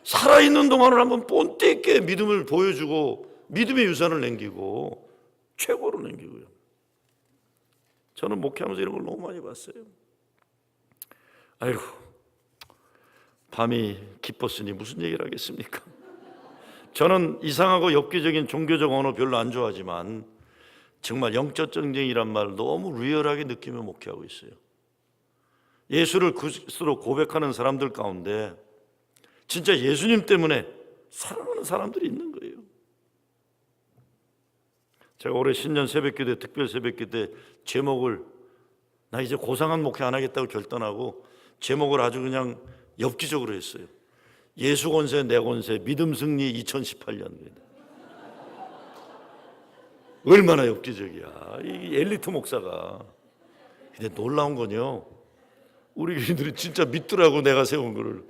살아있는 동안을 한번 본때 있게 믿음을 보여주고 믿음의 유산을 남기고 최고로 남기고요. 저는 목회하면서 이런 걸 너무 많이 봤어요. 아이고, 밤이 깊었으니 무슨 얘기를 하겠습니까? 저는 이상하고 엽기적인 종교적 언어 별로 안 좋아하지만 정말 영적 전쟁이란 말 너무 리얼하게 느끼며 목회하고 있어요. 예수를 그리스도로 고백하는 사람들 가운데 진짜 예수님 때문에 사랑하는 사람들이 있는 거예요. 제가 올해 신년 새벽기도 특별 새벽기도 제목을 나 이제 고상한 목회 안 하겠다고 결단하고 제목을 아주 그냥 엽기적으로 했어요. 예수 권세 내 권세 믿음 승리 2018년. 얼마나 엽기적이야 이 엘리트 목사가. 근데 놀라운 건요, 우리 교인들이 진짜 믿더라고. 내가 세운 거를.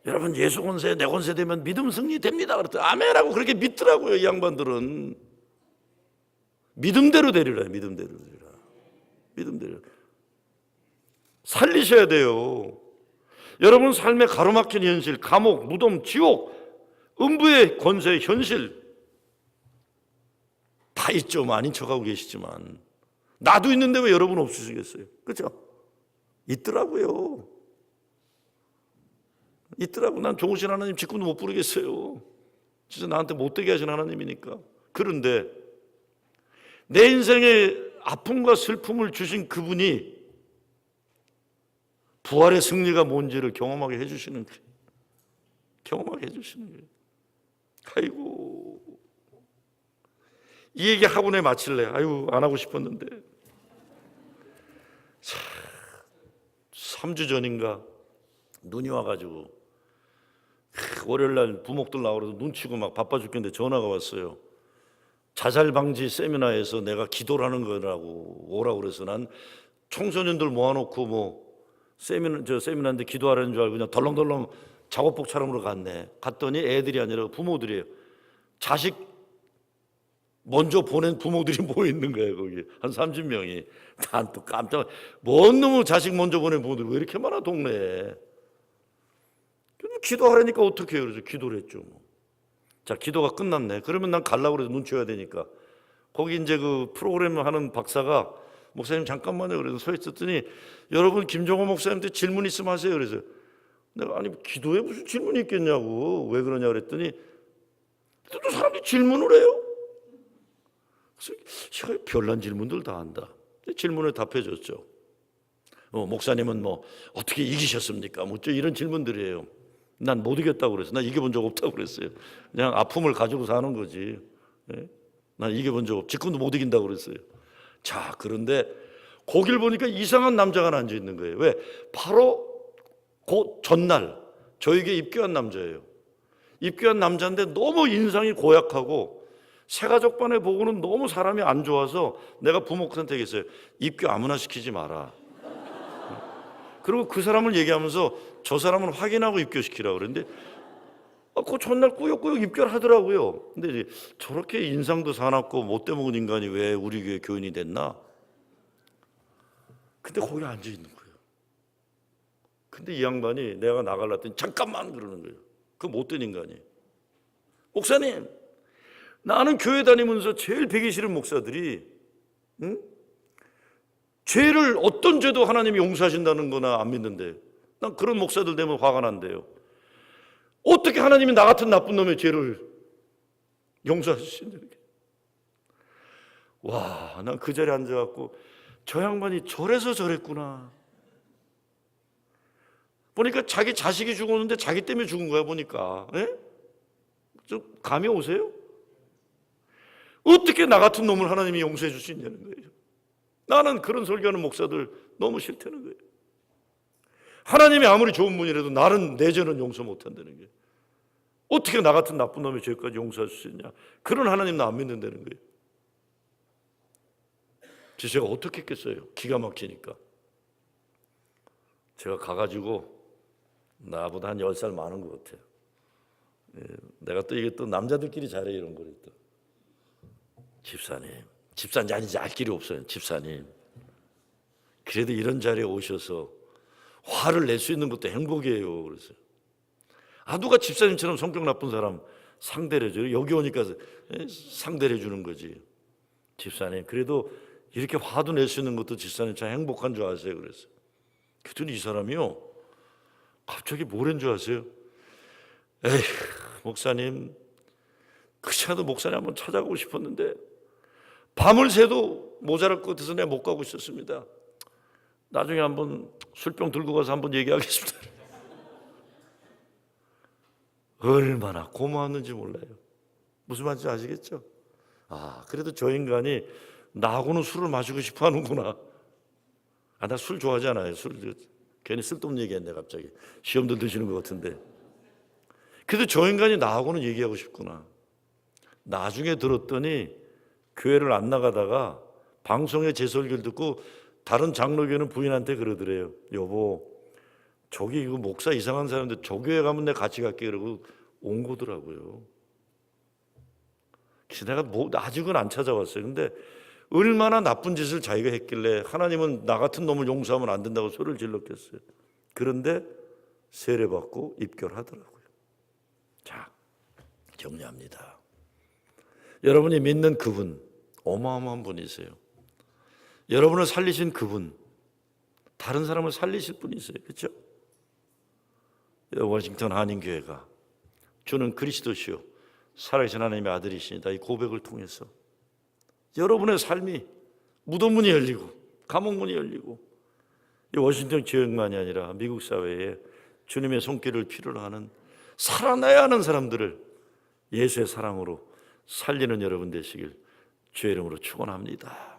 여러분 예수 권세 내 권세 되면 믿음 승리 됩니다 그랬더니 아멘하고 그렇게 믿더라고요. 이 양반들은 믿음대로 되리라. 믿음대로 되리라. 믿음대로 살리셔야 돼요. 여러분 삶의 가로막힌 현실, 감옥, 무덤, 지옥, 음부의 권세의 현실 다 있죠. 아닌 척하고 계시지만 나도 있는데 왜 여러분 없으시겠어요? 그렇죠? 있더라고요. 있더라고. 난 좋으신 하나님 직분도 못 부르겠어요. 진짜 나한테 못되게 하신 하나님이니까. 그런데 내 인생에 아픔과 슬픔을 주신 그분이 부활의 승리가 뭔지를 경험하게 해주시는 거예요. 경험하게 해주시는 거예요. 아이고, 이 얘기 학원에 마칠래. 아이고, 안 하고 싶었는데. 3주 전인가 눈이 와가지고 월요일날 부목들 나오려고 눈 치고 막 바빠 죽겠는데 전화가 왔어요. 자살 방지 세미나에서 내가 기도를 하는 거라고 오라고 그래서 난 청소년들 모아놓고 뭐 세미나인데 기도하라는 줄 알고 그냥 덜렁덜렁 작업복 차림으로 갔네. 갔더니 애들이 아니라 부모들이에요. 자식 먼저 보낸 부모들이 모여 있는 거예요. 거기 한 30명이. 난 또 깜짝, 뭔 놈의 자식 먼저 보낸 부모들이 왜 이렇게 많아 동네에. 기도하라니까 어떻게 해요? 그래서 기도를 했죠. 자, 기도가 끝났네. 그러면 난 가려고 그래서 눈 치워야 되니까. 거기 이제 그 프로그램 하는 박사가 목사님 잠깐만요. 그래서 서 있었더니 여러분 김종호 목사님한테 질문 있으면 하세요. 그래서 내가 아니 기도에 무슨 질문이 있겠냐고. 왜 그러냐 그랬더니 또 사람들이 질문을 해요. 그래서 별난 질문들 다 한다. 질문을 답해줬죠. 목사님은 뭐 어떻게 이기셨습니까? 뭐 이런 질문들이에요. 난 못 이겼다고 그랬어요. 난 이겨본 적 없다고 그랬어요. 그냥 아픔을 가지고 사는 거지. 네? 난 이겨본 적 없고 직분도 못 이긴다고 그랬어요. 자, 그런데 거길 보니까 이상한 남자가 앉아 있는 거예요. 왜? 바로 그 전날 저에게 입교한 남자예요. 입교한 남자인데 너무 인상이 고약하고 새가족반에 보고는 너무 사람이 안 좋아서 내가 부목한테 얘기했어요. 입교 아무나 시키지 마라. 그리고 그 사람을 얘기하면서 저 사람은 확인하고 입교시키라고 그랬는데 그 전날 꾸역꾸역 입교를 하더라고요. 근데 저렇게 인상도 사납고 못돼 먹은 인간이 왜 우리 교회 교인이 됐나? 근데 거기 앉아 있는 거예요. 근데 이 양반이 내가 나가려 했더니 잠깐만 그러는 거예요. 그 못된 인간이. 목사님, 나는 교회 다니면서 제일 배기 싫은 목사들이 죄를 어떤 죄도 하나님이 용서하신다는 거나 안 믿는데 난 그런 목사들 되면 화가 난대요. 어떻게 하나님이 나 같은 나쁜 놈의 죄를 용서하신다는 게. 와, 난 그 자리에 앉아갖고 저 양반이 저래서 저랬구나. 보니까 자기 자식이 죽었는데 자기 때문에 죽은 거야 보니까. 예? 좀 감이 오세요? 어떻게 나 같은 놈을 하나님이 용서해 줄 수 있냐는 거예요. 나는 그런 설교하는 목사들 너무 싫다는 거예요. 하나님이 아무리 좋은 분이라도 나는 내 죄는 용서 못한다는 거예요. 어떻게 나 같은 나쁜 놈의 죄까지 용서할 수 있냐. 그런 하나님 나 안 믿는다는 거예요. 제가 어떻게 했겠어요? 기가 막히니까. 제가 가가지고 나보다 한 10살 많은 것 같아요. 내가 또 이게 또 남자들끼리 잘해 이런 거를 또. 집사님, 집사인지 아닌지 알 길이 없어요. 집사님, 그래도 이런 자리에 오셔서 화를 낼 수 있는 것도 행복이에요. 그래서 누가 집사님처럼 성격 나쁜 사람 상대를 해줘요? 여기 오니까 상대를 해주는 거지. 집사님, 그래도 이렇게 화도 낼 수 있는 것도 집사님 참 행복한 줄 아세요? 그랬어요. 그랬더니 이 사람이요, 갑자기 뭐란 줄 아세요? 에휴, 목사님, 그렇지않아도 목사님 한번 찾아가고 싶었는데 밤을 새도 모자랄 것 같아서 내가 못 가고 있었습니다. 나중에 한번 술병 들고 가서 한번 얘기하겠습니다. 얼마나 고마웠는지 몰라요. 무슨 말인지 아시겠죠? 그래도 저 인간이 나하고는 술을 마시고 싶어 하는구나. 나 술 좋아하지 않아요. 술 괜히 쓸데없는 얘기했네 갑자기. 시험도 드시는 것 같은데. 그래도 저 인간이 나하고는 얘기하고 싶구나. 나중에 들었더니 교회를 안 나가다가 방송에 제 설교를 듣고 다른 장로교는 부인한테 그러더래요. 여보, 저기 이거 목사 이상한 사람인데 저 교회 가면 내가 같이 갈게 그러고 온 거더라고요. 그래서 내가 아직은 안 찾아왔어요. 근데 얼마나 나쁜 짓을 자기가 했길래 하나님은 나 같은 놈을 용서하면 안 된다고 소리를 질렀겠어요. 그런데 세례받고 입결하더라고요. 자, 정리합니다. 여러분이 믿는 그분, 어마어마한 분이세요. 여러분을 살리신 그분, 다른 사람을 살리실 분이세요. 그렇죠? 워싱턴 한인교회가 주는 그리스도시요 살아계신 하나님의 아들이시니다, 이 고백을 통해서 여러분의 삶이 무덤 문이 열리고 감옥 문이 열리고, 이 워싱턴 지역만이 아니라 미국 사회에 주님의 손길을 필요로 하는, 살아나야 하는 사람들을 예수의 사랑으로 살리는 여러분 되시길 주의 이름으로 축원합니다.